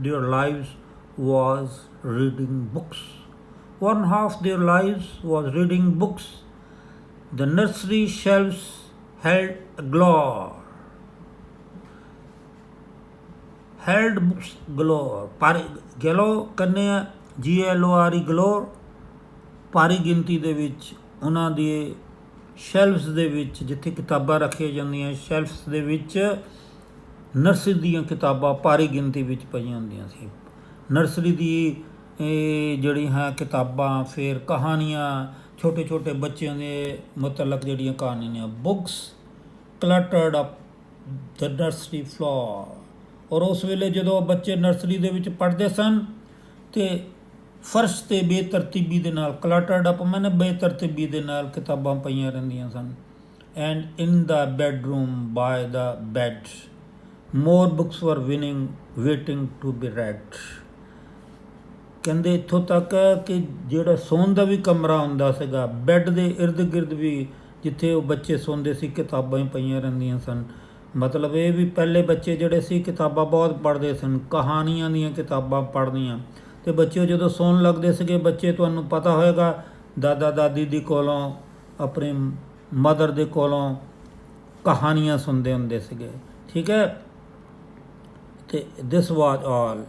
their lives was reading books, one half their lives was reading books, the nursery shelves held galore, held books galore, ਗੈਲੋ ਕਰਨੇ ਆ GLORE, ਗਲੋਰ, ਭਾਰੀ ਗਿਣਤੀ ਦੇ ਵਿੱਚ ਉਹਨਾਂ ਦੇ ਸ਼ੈਲਫਸ ਦੇ ਵਿੱਚ ਜਿੱਥੇ ਕਿਤਾਬਾਂ ਰੱਖੀਆਂ ਜਾਂਦੀਆਂ, ਸ਼ੈਲਫਸ ਦੇ ਵਿੱਚ ਨਰਸਰੀ ਦੀਆਂ ਕਿਤਾਬਾਂ ਭਾਰੀ ਗਿਣਤੀ ਵਿੱਚ ਪਈਆਂ ਹੁੰਦੀਆਂ ਸੀ। ਨਰਸਰੀ ਦੀ ਇਹ ਜਿਹੜੀਆਂ ਕਿਤਾਬਾਂ, ਫਿਰ ਕਹਾਣੀਆਂ, ਛੋਟੇ ਛੋਟੇ ਬੱਚਿਆਂ ਦੇ ਮੁਤਲਕ ਜਿਹੜੀਆਂ ਕਹਾਣੀਆਂ ਨੇ, books cluttered up the nursery floor. ਔਰ ਉਸ ਵੇਲੇ ਜਦੋਂ ਬੱਚੇ ਨਰਸਰੀ ਦੇ ਵਿੱਚ ਪੜ੍ਹਦੇ ਸਨ ਤੇ ਫਰਸ਼ 'ਤੇ ਬੇਤਰਤੀਬੀ ਦੇ ਨਾਲ, ਕਲਟਰਡ ਅਪ ਮੈਨੇ ਬੇਤਰਤੀਬੀ ਦੇ ਨਾਲ ਕਿਤਾਬਾਂ ਪਈਆਂ ਰਹਿੰਦੀਆਂ ਸਨ। And in the bedroom by the bed more books were waiting to be read. ਕਹਿੰਦੇ ਇੱਥੋਂ ਤੱਕ ਕਿ ਜਿਹੜਾ ਸੌਣ ਦਾ ਵੀ ਕਮਰਾ ਹੁੰਦਾ ਸੀਗਾ, ਬੈੱਡ ਦੇ ਇਰਦ ਗਿਰਦ ਵੀ ਜਿੱਥੇ ਉਹ ਬੱਚੇ ਸੌਂਦੇ ਸੀ ਕਿਤਾਬਾਂ ਹੀ ਪਈਆਂ ਰਹਿੰਦੀਆਂ ਸਨ। ਮਤਲਬ ਇਹ ਵੀ ਪਹਿਲੇ ਬੱਚੇ ਜਿਹੜੇ ਸੀ ਕਿਤਾਬਾਂ ਬਹੁਤ ਪੜ੍ਹਦੇ ਸਨ, ਕਹਾਣੀਆਂ ਦੀਆਂ ਕਿਤਾਬਾਂ ਪੜ੍ਹਨੀਆਂ। ਅਤੇ ਬੱਚੇ ਜਦੋਂ ਸੌਣ ਲੱਗਦੇ ਸੀਗੇ, ਬੱਚੇ ਤੁਹਾਨੂੰ ਪਤਾ ਹੋਏਗਾ ਦਾਦਾ ਦਾਦੀ ਦੀ ਕੋਲੋਂ, ਆਪਣੀ ਮਦਰ ਦੇ ਕੋਲੋਂ ਕਹਾਣੀਆਂ ਸੁਣਦੇ ਹੁੰਦੇ ਸੀਗੇ। ਠੀਕ ਹੈ, ਅਤੇ ਦਿਸ ਵਾਜ਼ ਆਲ।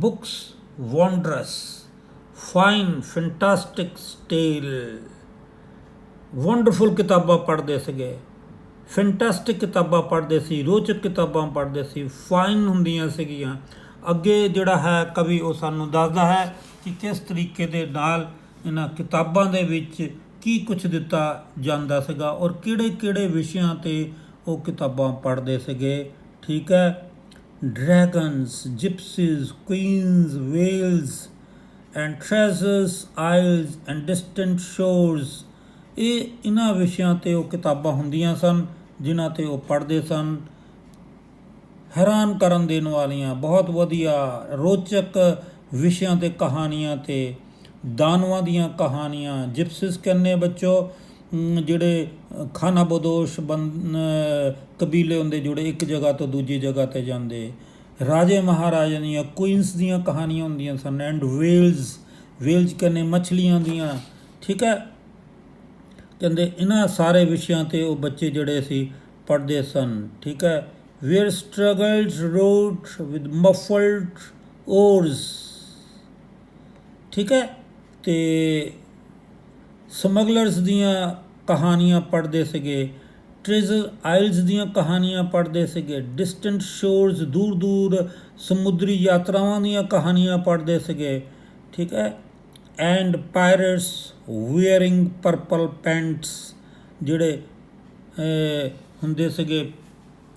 Books wondrous, fine, fantastic tale, wonderful ਕਿਤਾਬਾਂ ਪੜ੍ਹਦੇ ਸੀਗੇ, ਫੈਂਟਾਸਟਿਕ ਕਿਤਾਬਾਂ ਪੜ੍ਹਦੇ ਸੀ, ਰੋਚਕ ਕਿਤਾਬਾਂ ਪੜ੍ਹਦੇ ਸੀ, ਫਾਈਨ ਹੁੰਦੀਆਂ ਸੀਗੀਆਂ। ਅੱਗੇ ਜਿਹੜਾ ਹੈ ਕਵੀ ਉਹ ਸਾਨੂੰ ਦੱਸਦਾ ਹੈ ਕਿ ਕਿਸ ਤਰੀਕੇ ਦੇ ਨਾਲ ਇਹਨਾਂ ਕਿਤਾਬਾਂ ਦੇ ਵਿੱਚ ਕੀ ਕੁਛ ਦਿੱਤਾ ਜਾਂਦਾ ਸੀਗਾ ਔਰ ਕਿਹੜੇ ਕਿਹੜੇ ਵਿਸ਼ਿਆਂ 'ਤੇ ਉਹ ਕਿਤਾਬਾਂ ਪੜ੍ਹਦੇ ਸੀਗੇ। ਠੀਕ ਹੈ, dragons, gypsies, queens, whales and treasures, isles and distant shores। ਇਹਨਾਂ ਵਿਸ਼ਿਆਂ 'ਤੇ ਉਹ ਕਿਤਾਬਾਂ ਹੁੰਦੀਆਂ ਸਨ ਜਿਨ੍ਹਾਂ 'ਤੇ ਉਹ ਪੜ੍ਹਦੇ ਸਨ। ਹੈਰਾਨ ਕਰਨ ਦੇਣ ਵਾਲੀਆਂ, ਬਹੁਤ ਵਧੀਆ ਰੋਚਕ ਵਿਸ਼ਿਆਂ 'ਤੇ ਕਹਾਣੀਆਂ, ਅਤੇ ਦਾਨਵਾਂ ਦੀਆਂ ਕਹਾਣੀਆਂ। ਜਿਪਸਿਸ ਕਹਿੰਦੇ ਬੱਚੋ ਜਿਹੜੇ ਖਾਨਾ ਬਦੋਸ਼ ਕਬੀਲੇ ਹੁੰਦੇ ਜਿਹੜੇ ਇੱਕ ਜਗ੍ਹਾ ਤੋਂ ਦੂਜੀ ਜਗ੍ਹਾ 'ਤੇ ਜਾਂਦੇ। ਰਾਜੇ ਮਹਾਰਾਜਾ ਦੀਆਂ, ਕੁਈਨਸ ਦੀਆਂ ਕਹਾਣੀਆਂ ਹੁੰਦੀਆਂ ਸਨ। ਐਂਡ ਵੇਲਜ਼ ਕਹਿੰਦੇ ਮੱਛਲੀਆਂ ਦੀਆਂ। ਠੀਕ ਹੈ, ਕਹਿੰਦੇ ਇਹਨਾਂ ਸਾਰੇ ਵਿਸ਼ਿਆਂ 'ਤੇ ਉਹ ਬੱਚੇ ਜਿਹੜੇ ਸੀ ਪੜ੍ਹਦੇ ਸਨ। ਠੀਕ ਹੈ, ਵੇਅਰ ਸਟਰਗਲਸ ਰੋਡ ਵਿਦ ਮਫਲਡ ਓਰਸ। ਠੀਕ ਹੈ, ਅਤੇ ਸਮਗਲਰਸ ਦੀਆਂ ਕਹਾਣੀਆਂ ਪੜ੍ਹਦੇ ਸੀਗੇ, ਟ੍ਰੇਜ਼ਰ ਆਇਲਸ ਦੀਆਂ ਕਹਾਣੀਆਂ ਪੜ੍ਹਦੇ ਸੀਗੇ, ਡਿਸਟੈਂਟ ਸ਼ੋਰਸ ਦੂਰ ਦੂਰ ਸਮੁੰਦਰੀ ਯਾਤਰਾਵਾਂ ਦੀਆਂ ਕਹਾਣੀਆਂ ਪੜ੍ਹਦੇ ਸੀਗੇ। ਠੀਕ ਹੈ, ਐਂਡ ਪਾਇਰਟਸ ਵੇਅਰਿੰਗ ਪਰਪਲ ਪੈਂਟਸ, ਜਿਹੜੇ ਹੁੰਦੇ ਸੀਗੇ।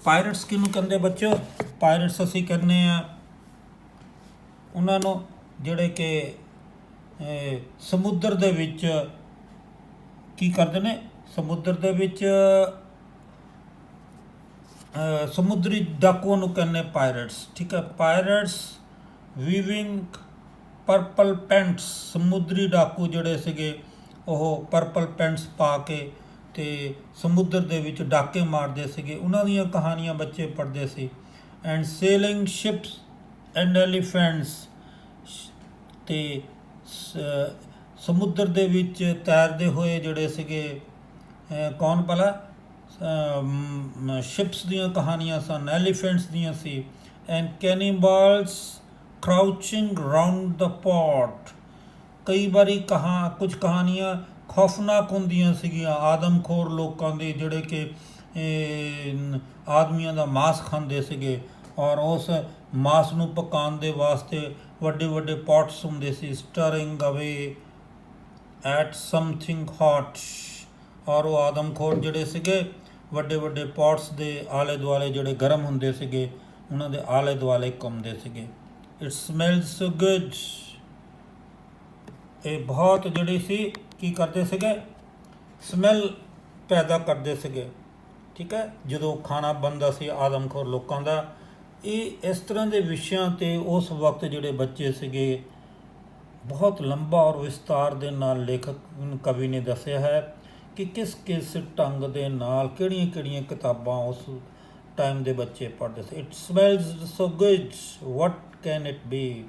ਪਾਇਰਟਸ ਕਿਹਨੂੰ ਕਹਿੰਦੇ ਬੱਚੋ? ਪਾਇਰਟਸ ਅਸੀਂ ਕਹਿੰਦੇ ਹਾਂ ਉਹਨਾਂ ਨੂੰ ਜਿਹੜੇ ਕਿ ਸਮੁੰਦਰ ਦੇ ਵਿੱਚ ਕੀ ਕਰਦੇ ਨੇ, ਸਮੁੰਦਰ ਦੇ ਵਿੱਚ ਸਮੁੰਦਰੀ ਡਾਕੂਆਂ ਨੂੰ ਕਹਿੰਦੇ ਪਾਇਰਟਸ। ਠੀਕ ਹੈ, ਪਾਇਰਟਸ ਵੀਵਿੰਗ ਪਰਪਲ ਪੈਂਟਸ, ਸਮੁੰਦਰੀ ਡਾਕੂ ਜਿਹੜੇ ਸੀਗੇ ਉਹ ਪਰਪਲ ਪੈਂਟਸ ਪਾ ਕੇ ਅਤੇ ਸਮੁੰਦਰ ਦੇ ਵਿੱਚ ਡਾਕੇ ਮਾਰਦੇ ਸੀਗੇ। ਉਹਨਾਂ ਦੀਆਂ ਕਹਾਣੀਆਂ ਬੱਚੇ ਪੜ੍ਹਦੇ ਸੀ। And sailing ships and elephants, ਅਤੇ ਸਮੁੰਦਰ ਦੇ ਵਿੱਚ ਤੈਰਦੇ ਹੋਏ ਜਿਹੜੇ ਸੀਗੇ ਕੌਣ ਭਲਾ, ਸ਼ਿਪਸ ਦੀਆਂ ਕਹਾਣੀਆਂ ਸਨ, ਐਲੀਫੈਂਟਸ ਦੀਆਂ ਸੀ। And cannibals crouching round the pot. ਕਈ ਵਾਰੀ ਕੁਝ ਕਹਾਣੀਆਂ ਖੌਫਨਾਕ ਹੁੰਦੀਆਂ ਸੀਗੀਆਂ, ਆਦਮਖੋਰ ਲੋਕਾਂ ਦੇ ਜਿਹੜੇ ਕਿ ਆਦਮੀਆਂ ਦਾ ਮਾਸ ਖਾਂਦੇ ਸੀਗੇ ਔਰ ਉਸ ਮਾਸ ਨੂੰ ਪਕਾਉਣ ਦੇ ਵਾਸਤੇ ਵੱਡੇ ਵੱਡੇ ਪੌਟਸ ਹੁੰਦੇ ਸੀ, ਸਟਰਿੰਗ ਅਵੇ ਐਟ ਸਮਥਿੰਗ ਹੌਟ। ਔਰ ਉਹ ਆਦਮਖੋਰ ਜਿਹੜੇ ਸੀਗੇ ਵੱਡੇ ਵੱਡੇ ਪੌਟਸ ਦੇ ਆਲੇ ਦੁਆਲੇ ਜਿਹੜੇ ਗਰਮ ਹੁੰਦੇ ਸੀਗੇ ਉਹਨਾਂ ਦੇ ਆਲੇ ਦੁਆਲੇ ਘੁੰਮਦੇ ਸੀਗੇ। It smells so good. ਇਹ ਬਹੁਤ ਜਿਹੜੀ ਸੀ ਕੀ ਕਰਦੇ ਸੀਗੇ, ਸਮੈਲ ਪੈਦਾ ਕਰਦੇ ਸੀਗੇ। ਠੀਕ ਹੈ, ਜਦੋਂ ਖਾਣਾ ਬਣਦਾ ਸੀ ਆਦਮਖੋਰ ਲੋਕਾਂ ਦਾ। ਇਹ ਇਸ ਤਰ੍ਹਾਂ ਦੇ ਵਿਸ਼ਿਆਂ 'ਤੇ ਉਸ ਵਕਤ ਜਿਹੜੇ ਬੱਚੇ ਸੀਗੇ ਬਹੁਤ ਲੰਬਾ ਔਰ ਵਿਸਤਾਰ ਦੇ ਨਾਲ ਲੇਖਕ ਕਵੀ ਨੇ ਦੱਸਿਆ ਹੈ ਕਿ ਕਿਸ ਕਿਸ ਢੰਗ ਦੇ ਨਾਲ ਕਿਹੜੀਆਂ ਕਿਹੜੀਆਂ ਕਿਤਾਬਾਂ ਉਸ ਟਾਈਮ ਦੇ ਬੱਚੇ ਪੜ੍ਹਦੇ ਸੀ। It smells so good, what can it be,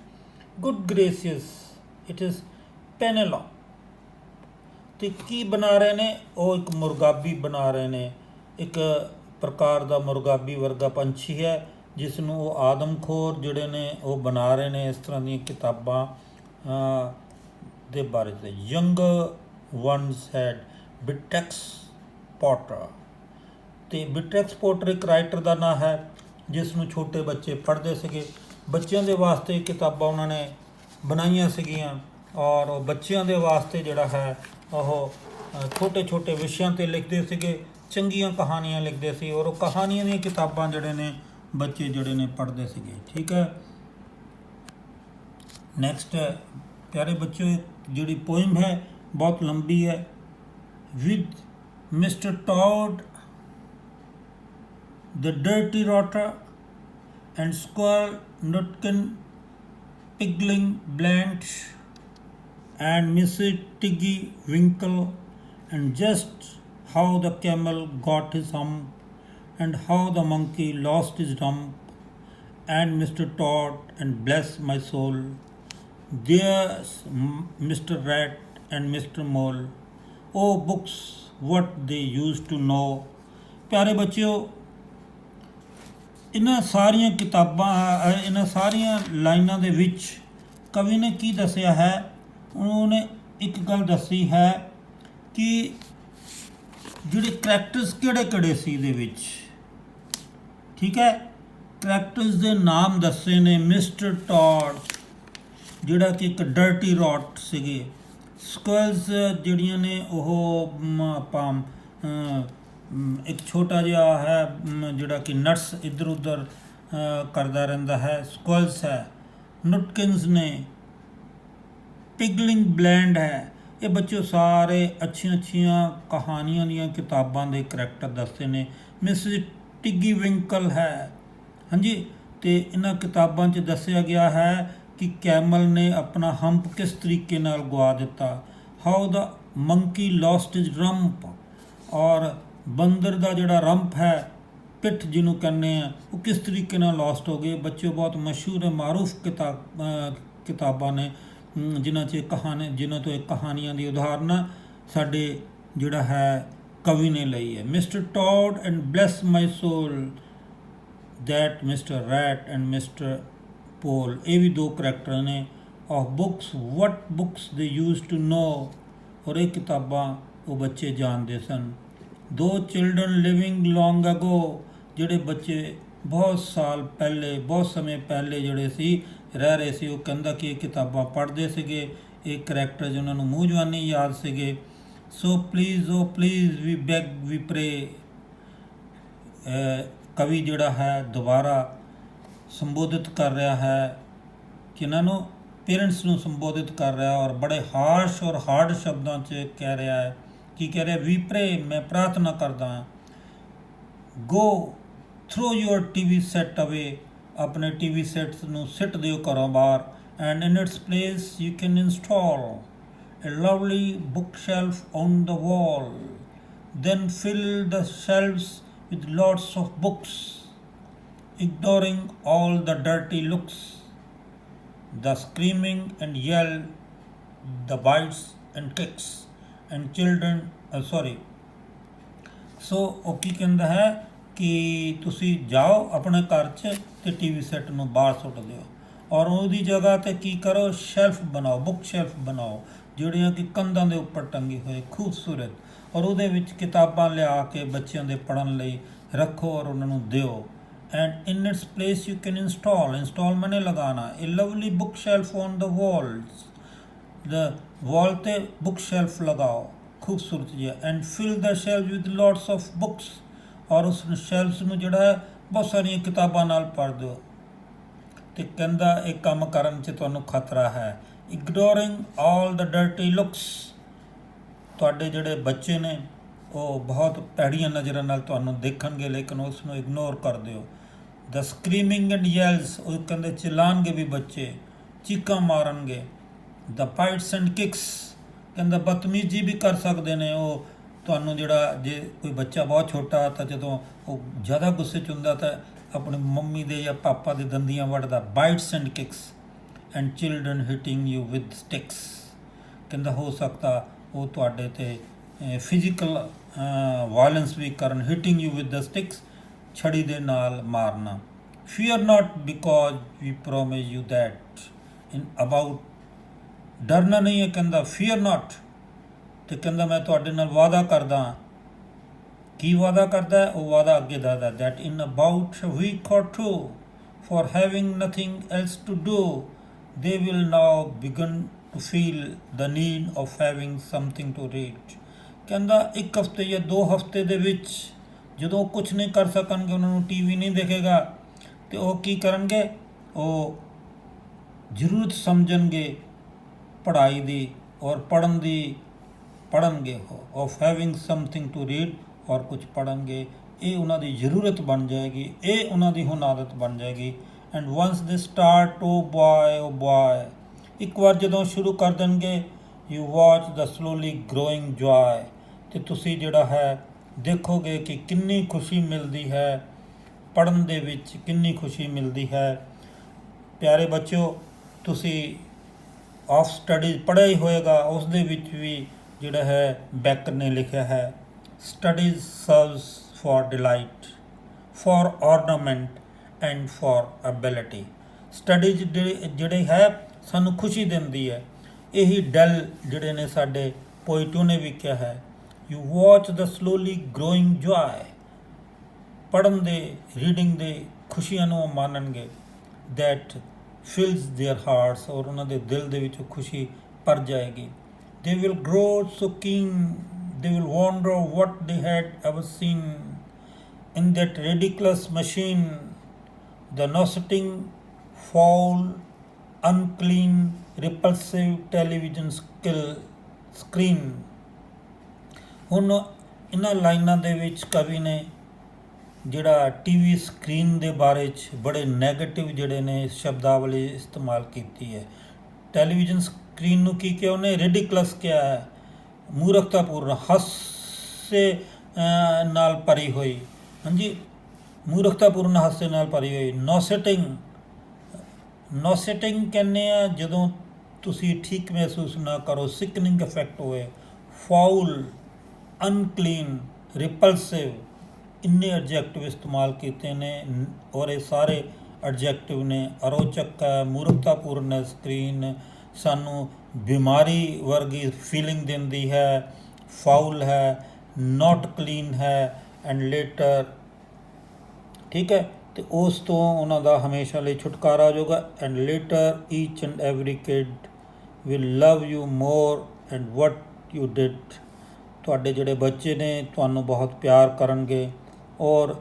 good gracious, it is Penelope. ਅਤੇ ਕੀ ਬਣਾ ਰਹੇ ਨੇ ਉਹ? ਇੱਕ ਮੁਰਗਾਬੀ ਬਣਾ ਰਹੇ ਨੇ, ਇੱਕ ਪ੍ਰਕਾਰ ਦਾ ਮੁਰਗਾਬੀ ਵਰਗਾ ਪੰਛੀ ਹੈ ਜਿਸ ਨੂੰ ਉਹ ਆਦਮਖੋਰ ਜਿਹੜੇ ਨੇ ਉਹ ਬਣਾ ਰਹੇ ਨੇ ਇਸ ਤਰ੍ਹਾਂ ਦੀਆਂ ਕਿਤਾਬਾਂ ਦੇ ਬਾਰੇ 'ਤੇ। Young once had Beatrix Potter। ਤੇ ਬਿਟਰੈਕਸ ਪੋਟਰ ਇੱਕ ਰਾਈਟਰ ਦਾ ਨਾਂ ਹੈ ਜਿਸ ਨੂੰ ਛੋਟੇ ਬੱਚੇ ਪੜ੍ਹਦੇ ਸੀਗੇ। ਬੱਚਿਆਂ ਦੇ ਵਾਸਤੇ ਕਿਤਾਬਾਂ ਉਹਨਾਂ ਨੇ ਬਣਾਈਆਂ ਸੀਗੀਆਂ ਔਰ ਉਹ ਬੱਚਿਆਂ ਦੇ ਵਾਸਤੇ ਜਿਹੜਾ ਹੈ ਉਹ ਛੋਟੇ ਛੋਟੇ ਵਿਸ਼ਿਆਂ 'ਤੇ ਲਿਖਦੇ ਸੀਗੇ, ਚੰਗੀਆਂ ਕਹਾਣੀਆਂ ਲਿਖਦੇ ਸੀ ਔਰ ਉਹ ਕਹਾਣੀਆਂ ਦੀਆਂ ਕਿਤਾਬਾਂ ਜਿਹੜੇ ਨੇ ਬੱਚੇ ਜਿਹੜੇ ਨੇ ਪੜ੍ਹਦੇ ਸੀਗੇ। ਠੀਕ ਹੈ, ਨੈਕਸਟ ਹੈ ਪਿਆਰੇ ਬੱਚਿਓ, ਜਿਹੜੀ ਪੋਇਮ ਹੈ ਬਹੁਤ ਲੰਬੀ ਹੈ। With mister Todd the dirty rotter and Squirrel Nutkin, Pigling Blanche and Mrs. Tiggy Winkle, and just how the camel got his hump and how the monkey lost his rump, and Mr. Todd and bless my soul, there's Mr. Rat and Mr. Mole, oh books what they used to know। प्यारे बच्चों, ਇਹਨਾਂ ਸਾਰੀਆਂ ਕਿਤਾਬਾਂ, ਇਹਨਾਂ ਸਾਰੀਆਂ ਲਾਈਨਾਂ ਦੇ ਵਿੱਚ ਕਵੀ ਨੇ ਕੀ ਦੱਸਿਆ ਹੈ? ਉਹਨੇ ਇੱਕ ਗੱਲ ਦੱਸੀ ਹੈ ਕਿ ਜਿਹੜੇ ਕਰੈਕਟਰਸ ਕਿਹੜੇ ਕਿਹੜੇ ਸੀ ਇਹਦੇ ਵਿੱਚ। ਠੀਕ ਹੈ, ਕਰੈਕਟਰਸ ਦੇ ਨਾਮ ਦੱਸੇ ਨੇ। ਮਿਸਟਰ ਟੌਡ ਜਿਹੜਾ ਕਿ ਇੱਕ ਡਰਟੀ ਰੌਟ ਸੀਗੇ। ਸਕੁਐਲਸ ਜਿਹੜੀਆਂ ਨੇ ਉਹ ਆਪਾਂ ਇੱਕ ਛੋਟਾ ਜਿਹਾ ਹੈ ਜਿਹੜਾ ਕਿ ਨਟਸ ਇੱਧਰ ਉੱਧਰ ਕਰਦਾ ਰਹਿੰਦਾ ਹੈ, ਸਕੁਐਲਸ ਹੈ। ਨੁਟਕਿਨਸ ਨੇ, ਪਿਗਲਿੰਗ ਬਲੈਂਡ ਹੈ। ਇਹ ਬੱਚੇ ਸਾਰੇ ਅੱਛੀਆਂ ਕਹਾਣੀਆਂ ਦੀਆਂ ਕਿਤਾਬਾਂ ਦੇ ਕਰੈਕਟਰ ਦੱਸਦੇ ਨੇ। ਮਿਸਿਸ ਟਿੱਗੀ ਵਿੰਕਲ ਹੈ, ਹਾਂਜੀ। ਅਤੇ ਇਹਨਾਂ ਕਿਤਾਬਾਂ 'ਚ ਦੱਸਿਆ ਗਿਆ ਹੈ ਕਿ ਕੈਮਲ ਨੇ ਆਪਣਾ ਹੰਪ ਕਿਸ ਤਰੀਕੇ ਨਾਲ ਗਵਾ ਦਿੱਤਾ। How the monkey lost is rump, ਔਰ ਬੰਦਰ ਦਾ ਜਿਹੜਾ ਰੰਪ ਹੈ, ਪਿੱਠ ਜਿਹਨੂੰ ਕਹਿੰਦੇ ਆ, ਉਹ ਕਿਸ ਤਰੀਕੇ ਨਾਲ ਲੋਸਟ ਹੋ ਗਏ। ਬੱਚੇ ਬਹੁਤ ਮਸ਼ਹੂਰ ਮਾਰੂਫ ਕਿਤਾਬਾਂ ਨੇ ਜਿਨ੍ਹਾਂ 'ਚ ਜਿਨ੍ਹਾਂ ਤੋਂ ਇਹ ਕਹਾਣੀਆਂ ਦੀ ਉਦਾਹਰਨ ਸਾਡੇ ਜਿਹੜਾ ਹੈ ਕਵੀ ਨੇ ਲਈ ਹੈ। Mister Toad and bless my soul, that Mister Rat and Mister Mole, ਇਹ ਵੀ ਦੋ ਕਰੈਕਟਰ ਨੇ। Of books what books they use to know, ਔਰ ਇਹ ਕਿਤਾਬਾਂ ਉਹ ਬੱਚੇ ਜਾਣਦੇ ਸਨ। ਦੋ ਚਿਲਡਰਨ ਲਿਵਿੰਗ ਲੌਂਗ ਅਗੋ, ਜਿਹੜੇ ਬੱਚੇ ਬਹੁਤ ਸਾਲ ਪਹਿਲੇ, ਬਹੁਤ ਸਮੇਂ ਪਹਿਲੇ ਜਿਹੜੇ ਸੀ ਰਹਿ ਰਹੇ ਸੀ, ਉਹ ਕਹਿੰਦਾ ਕਿ ਇਹ ਕਿਤਾਬਾਂ ਪੜ੍ਹਦੇ ਸੀਗੇ। ਇਹ ਕਰੈਕਟਰ ਜਿਹਨਾਂ ਨੂੰ ਮੂੰਹ ਜਵਾਨੀ ਯਾਦ ਸੀਗੇ। So please oh please we beg we pray, ਕਵੀ ਜਿਹੜਾ ਹੈ ਦੁਬਾਰਾ ਸੰਬੋਧਿਤ ਕਰ ਰਿਹਾ ਹੈ ਕਿਹਨਾਂ ਨੂੰ? ਪੇਰੈਂਟਸ ਨੂੰ ਸੰਬੋਧਿਤ ਕਰ ਰਿਹਾ ਔਰ ਬੜੇ ਹਾਰਸ਼ ਔਰ ਹਾਰਡ ਸ਼ਬਦਾਂ 'ਚ ਕਹਿ ਰਿਹਾ ਹੈ। ਕੀ ਕਹਿ ਰਿਹਾ? ਵੀ ਪ੍ਰੇ, ਮੈਂ ਪ੍ਰਾਰਥਨਾ ਕਰਦਾ ਹਾਂ। ਗੋ ਥਰੋ ਯੂਅਰ TV ਸੈੱਟ ਅਵੇ, ਆਪਣੇ TV ਸੈੱਟਸ ਨੂੰ ਸਿੱਟ ਦਿਓ ਘਰੋਂ ਬਾਹਰ। And in its place you can install a lovely bookshelf on the wall, then fill the shelves with lots of books, ignoring all the dirty looks, the screaming and yell, the bites and kicks and children ਸੋ ਉਹ ਕੀ ਕਹਿੰਦਾ ਹੈ ਕਿ ਤੁਸੀਂ ਜਾਓ ਆਪਣੇ ਘਰ 'ਚ ਅਤੇ TV ਸੈੱਟ ਨੂੰ ਬਾਹਰ ਸੁੱਟ ਦਿਓ ਔਰ ਉਹਦੀ ਜਗ੍ਹਾ 'ਤੇ ਕੀ ਕਰੋ? ਸ਼ੈਲਫ ਬਣਾਓ, ਬੁੱਕ ਸ਼ੈਲਫ ਬਣਾਓ ਜਿਹੜੀਆਂ ਕਿ ਕੰਧਾਂ ਦੇ ਉੱਪਰ ਟੰਗੀ ਹੋਏ ਖੂਬਸੂਰਤ, ਔਰ ਉਹਦੇ ਵਿੱਚ ਕਿਤਾਬਾਂ ਲਿਆ ਕੇ ਬੱਚਿਆਂ ਦੇ ਪੜ੍ਹਨ ਲਈ ਰੱਖੋ ਔਰ ਉਹਨਾਂ ਨੂੰ ਦਿਓ। And in its place you can install ਮੈਨੇ ਲਗਾਉਣਾ। ਇਹ lovely bookshelf on the walls, the wall 'ਤੇ ਬੁੱਕ ਸ਼ੈਲਫ ਲਗਾਓ ਖੂਬਸੂਰਤ ਜਿਹਾ। And fill the shelf with lots of books, ਔਰ ਉਸ ਸ਼ੈਲਫਸ ਨੂੰ ਜਿਹੜਾ ਹੈ ਬਹੁਤ ਸਾਰੀਆਂ ਕਿਤਾਬਾਂ ਨਾਲ ਭਰ ਦਿਓ। ਅਤੇ ਕਹਿੰਦਾ ਇਹ ਕੰਮ ਕਰਨ 'ਚ ਤੁਹਾਨੂੰ ਖਤਰਾ ਹੈ। ਇਗਨੋਰਿੰਗ ਆਲ ਦ ਡਰਟੀ ਲੁਕਸ, ਤੁਹਾਡੇ ਜਿਹੜੇ ਬੱਚੇ ਨੇ ਉਹ ਬਹੁਤ ਭੈੜੀਆਂ ਨਜ਼ਰਾਂ ਨਾਲ ਤੁਹਾਨੂੰ ਦੇਖਣਗੇ, ਲੇਕਿਨ ਉਸ ਨੂੰ ਇਗਨੋਰ ਕਰ ਦਿਓ। ਦ ਸਕਰੀਮਿੰਗ ਐਂਡ ਯੈਲਸ, ਉਹ ਕਹਿੰਦੇ ਚਿਲਾਣਗੇ ਵੀ ਬੱਚੇ, ਚੀਕਾਂ ਮਾਰਨਗੇ। ਦ ਬਾਈਟਸ ਐਂਡ ਕਿਕਸ, ਕਹਿੰਦਾ ਬਦਤਮੀਜ਼ੀ ਵੀ ਕਰ ਸਕਦੇ ਨੇ ਉਹ ਤੁਹਾਨੂੰ। ਜਿਹੜਾ ਜੇ ਕੋਈ ਬੱਚਾ ਬਹੁਤ ਛੋਟਾ ਤਾਂ ਜਦੋਂ ਉਹ ਜ਼ਿਆਦਾ ਗੁੱਸੇ 'ਚ ਹੁੰਦਾ ਤਾਂ ਆਪਣੀ ਮੰਮੀ ਦੇ ਜਾਂ ਪਾਪਾ ਦੇ ਦੰਦੀਆਂ ਵੱਢਦਾ। Bites and kicks and children hitting you with sticks, ਕਹਿੰਦਾ ਹੋ ਸਕਦਾ ਉਹ ਤੁਹਾਡੇ 'ਤੇ ਫਿਜ਼ੀਕਲ ਵਾਇਲੈਂਸ ਵੀ ਕਰਨ। Hitting you with the sticks, ਛੜੀ ਦੇ ਨਾਲ ਮਾਰਨਾ। Fear not because we promise you that in about, ਡਰਨਾ ਨਹੀਂ ਹੈ ਕਹਿੰਦਾ। ਫੀਅਰ ਨਾਟ, ਤੇ ਕਹਿੰਦਾ ਮੈਂ ਤੁਹਾਡੇ ਨਾਲ ਵਾਅਦਾ ਕਰਦਾ ਹਾਂ। ਕੀ ਵਾਅਦਾ ਕਰਦਾ ਹੈ? ਉਹ ਵਾਅਦਾ ਅੱਗੇ ਦੱਸਦਾ that in about a week or two, for having nothing else to do, they will now begin to feel the need of having something to read। ਕਹਿੰਦਾ ਇੱਕ ਹਫ਼ਤੇ ਜਾਂ 2 ਹਫ਼ਤੇ ਦੇ ਵਿੱਚ ਜਦੋਂ ਕੁਝ ਨਹੀਂ ਕਰ ਸਕਣਗੇ, ਉਹਨਾਂ ਨੂੰ ਟੀਵੀ ਨਹੀਂ ਦਿਖੇਗਾ, ਤੇ ਉਹ ਕੀ ਕਰਨਗੇ? ਉਹ ਜ਼ਰੂਰਤ ਸਮਝਣਗੇ ਪੜ੍ਹਾਈ ਦੀ ਔਰ ਪੜ੍ਹਨਗੇ of having something to read, ਔਰ ਕੁਝ ਪੜ੍ਹਨਗੇ। ਇਹ ਉਹਨਾਂ ਦੀ ਜ਼ਰੂਰਤ ਬਣ ਜਾਏਗੀ, ਇਹ ਉਹਨਾਂ ਦੀ ਹੁਣ ਆਦਤ ਬਣ ਜਾਏਗੀ। ਐਂਡ ਵੰਸ ਦੇ ਸਟਾਰਟ ਓ ਬॉय, ਇੱਕ ਵਾਰ ਜਦੋਂ ਸ਼ੁਰੂ ਕਰ ਦੇਣਗੇ, you watch the slowly growing joy, ਤੇ ਤੁਸੀਂ ਜਿਹੜਾ ਹੈ ਦੇਖੋਗੇ ਕਿ ਕਿੰਨੀ ਖੁਸ਼ੀ ਮਿਲਦੀ ਹੈ ਪੜ੍ਹਨ ਦੇ ਵਿੱਚ, ਕਿੰਨੀ ਖੁਸ਼ੀ ਮਿਲਦੀ ਹੈ। ਪਿਆਰੇ ਬੱਚਿਓ, ਤੁਸੀਂ ਆਫ ਸਟੱਡੀਜ਼ ਪੜ੍ਹਿਆ ਹੀ ਹੋਏਗਾ, ਉਸ ਦੇ ਵਿੱਚ ਵੀ ਜਿਹੜਾ ਹੈ ਬੈਕਰ ਨੇ ਲਿਖਿਆ ਹੈ studies service for delight, for ornament and for ability. Studies ਜਿਹੜੇ ਹੈ ਸਾਨੂੰ ਖੁਸ਼ੀ ਦਿੰਦੀ ਹੈ। ਇਹੀ ਡੈਲ ਜਿਹੜੇ ਨੇ ਸਾਡੇ ਪੋਇਟੋ ਨੇ ਵੀ ਕਿਹਾ ਹੈ, you watch the slowly growing joy, ਪੜ੍ਹਨ ਦੇ ਰੀਡਿੰਗ ਦੇ ਖੁਸ਼ੀਆਂ ਨੂੰ ਉਹ ਮਾਣਨਗੇ, ਦੈਟ ਫਿਲਸ ਦੇਅਰ ਹਾਰਟਸ, ਔਰ ਉਹਨਾਂ ਦੇ ਦਿਲ ਦੇ ਵਿੱਚ ਖੁਸ਼ੀ ਭਰ ਜਾਏਗੀ। They will grow so ਕੀਨ, they will wonder what they had ever seen in that ridiculous machine, the nauseating, foul, unclean, repulsive television screen। ਹੁਣ ਇਹਨਾਂ ਲਾਈਨਾਂ ਦੇ ਵਿੱਚ ਕਵੀ ਨੇ ਜਿਹੜਾ ਟੀਵੀ ਸਕਰੀਨ ਦੇ ਬਾਰੇ 'ਚ ਬੜੇ ਨੈਗੇਟਿਵ ਜਿਹੜੇ ਨੇ ਸ਼ਬਦਾਵਲੀ ਇਸਤੇਮਾਲ ਕੀਤੀ ਹੈ। ਟੈਲੀਵਿਜ਼ਨ ਸਕਰੀਨ ਨੂੰ ਕੀ ਕਿਹਾ ਉਹਨੇ? ਰਿਡਿਕਲਸ ਕਿਹਾ ਹੈ, ਮੂਰਖਤਾਪੂਰਨ, ਹਾਸੇ ਨਾਲ ਭਰੀ ਹੋਈ। ਹਾਂਜੀ, ਮੂਰਖਤਾਪੂਰਨ ਹਾਸੇ ਨਾਲ ਭਰੀ ਹੋਈ। ਨੋਸੈਟਿੰਗ ਕਹਿੰਦੇ ਆ ਜਦੋਂ ਤੁਸੀਂ ਠੀਕ ਮਹਿਸੂਸ ਨਾ ਕਰੋ, ਸਿਕਨਿੰਗ ਇਫੈਕਟ ਹੋਏ। ਫਾਊਲ, ਅਨਕਲੀਨ, ਰਿਪਲਸਿਵ, ਇੰਨੇ ਐਡਜੈਕਟਿਵ ਇਸਤੇਮਾਲ ਕੀਤੇ ਨੇ, ਔਰ ਇਹ ਸਾਰੇ ਐਡਜੈਕਟਿਵ ਨੇ। ਅਰੋਚਕ ਹੈ, ਮੂਰਖਤਾਪੂਰਨ ਹੈ ਸਕਰੀਨ, ਸਾਨੂੰ ਬਿਮਾਰੀ ਵਰਗੀ ਫੀਲਿੰਗ ਦਿੰਦੀ ਹੈ। ਫਾਊਲ ਹੈ, ਨਾਟ ਕਲੀਨ ਹੈ, ਐਂਡ ਲੇਟਰ, ਠੀਕ ਹੈ, ਅਤੇ ਉਸ ਤੋਂ ਉਹਨਾਂ ਦਾ ਹਮੇਸ਼ਾ ਲਈ ਛੁਟਕਾਰਾ ਹੋ ਜਾਊਗਾ। And later each and every kid will love you more and what you did. ਤੁਹਾਡੇ ਜਿਹੜੇ ਬੱਚੇ ਨੇ ਤੁਹਾਨੂੰ ਬਹੁਤ ਪਿਆਰ ਕਰਨਗੇ ਔਰ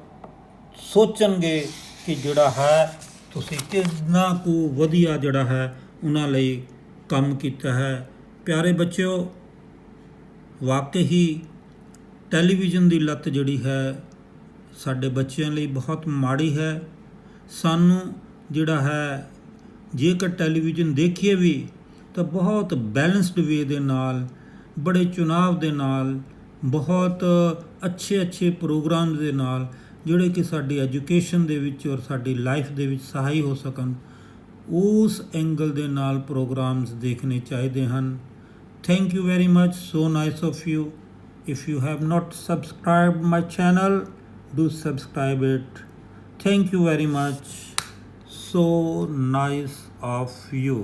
ਸੋਚਣਗੇ ਕਿ ਜਿਹੜਾ ਹੈ ਤੁਸੀਂ ਕਿੰਨਾ ਕੁ ਵਧੀਆ ਜਿਹੜਾ ਹੈ ਉਹਨਾਂ ਲਈ ਕੰਮ ਕੀਤਾ ਹੈ। ਪਿਆਰੇ ਬੱਚਿਓ, ਵਾਕਈ ਹੀ ਟੈਲੀਵਿਜ਼ਨ ਦੀ ਲੱਤ ਜਿਹੜੀ ਹੈ ਸਾਡੇ ਬੱਚਿਆਂ ਲਈ ਬਹੁਤ ਮਾੜੀ ਹੈ। ਸਾਨੂੰ ਜਿਹੜਾ ਹੈ ਜੇਕਰ ਟੈਲੀਵਿਜ਼ਨ ਦੇਖੀਏ ਵੀ ਤਾਂ ਬਹੁਤ ਬੈਲੈਂਸਡ ਵੇ ਦੇ ਨਾਲ, ਬੜੇ ਚੁਣਾਵ ਦੇ ਨਾਲ, ਬਹੁਤ ਅੱਛੇ ਪ੍ਰੋਗਰਾਮ ਦੇ ਨਾਲ, ਜਿਹੜੇ ਕਿ ਸਾਡੀ ਐਜੂਕੇਸ਼ਨ ਦੇ ਵਿੱਚ ਔਰ ਸਾਡੀ ਲਾਈਫ ਦੇ ਵਿੱਚ ਸਹਾਈ ਹੋ ਸਕਣ, ਉਸ ਐਂਗਲ ਦੇ ਨਾਲ ਪ੍ਰੋਗਰਾਮਸ ਦੇਖਣੇ ਚਾਹੀਦੇ ਹਨ। Thank you very much, so nice of you. If you have not subscribed my channel, do subscribe it. Thank you very much, so nice of you.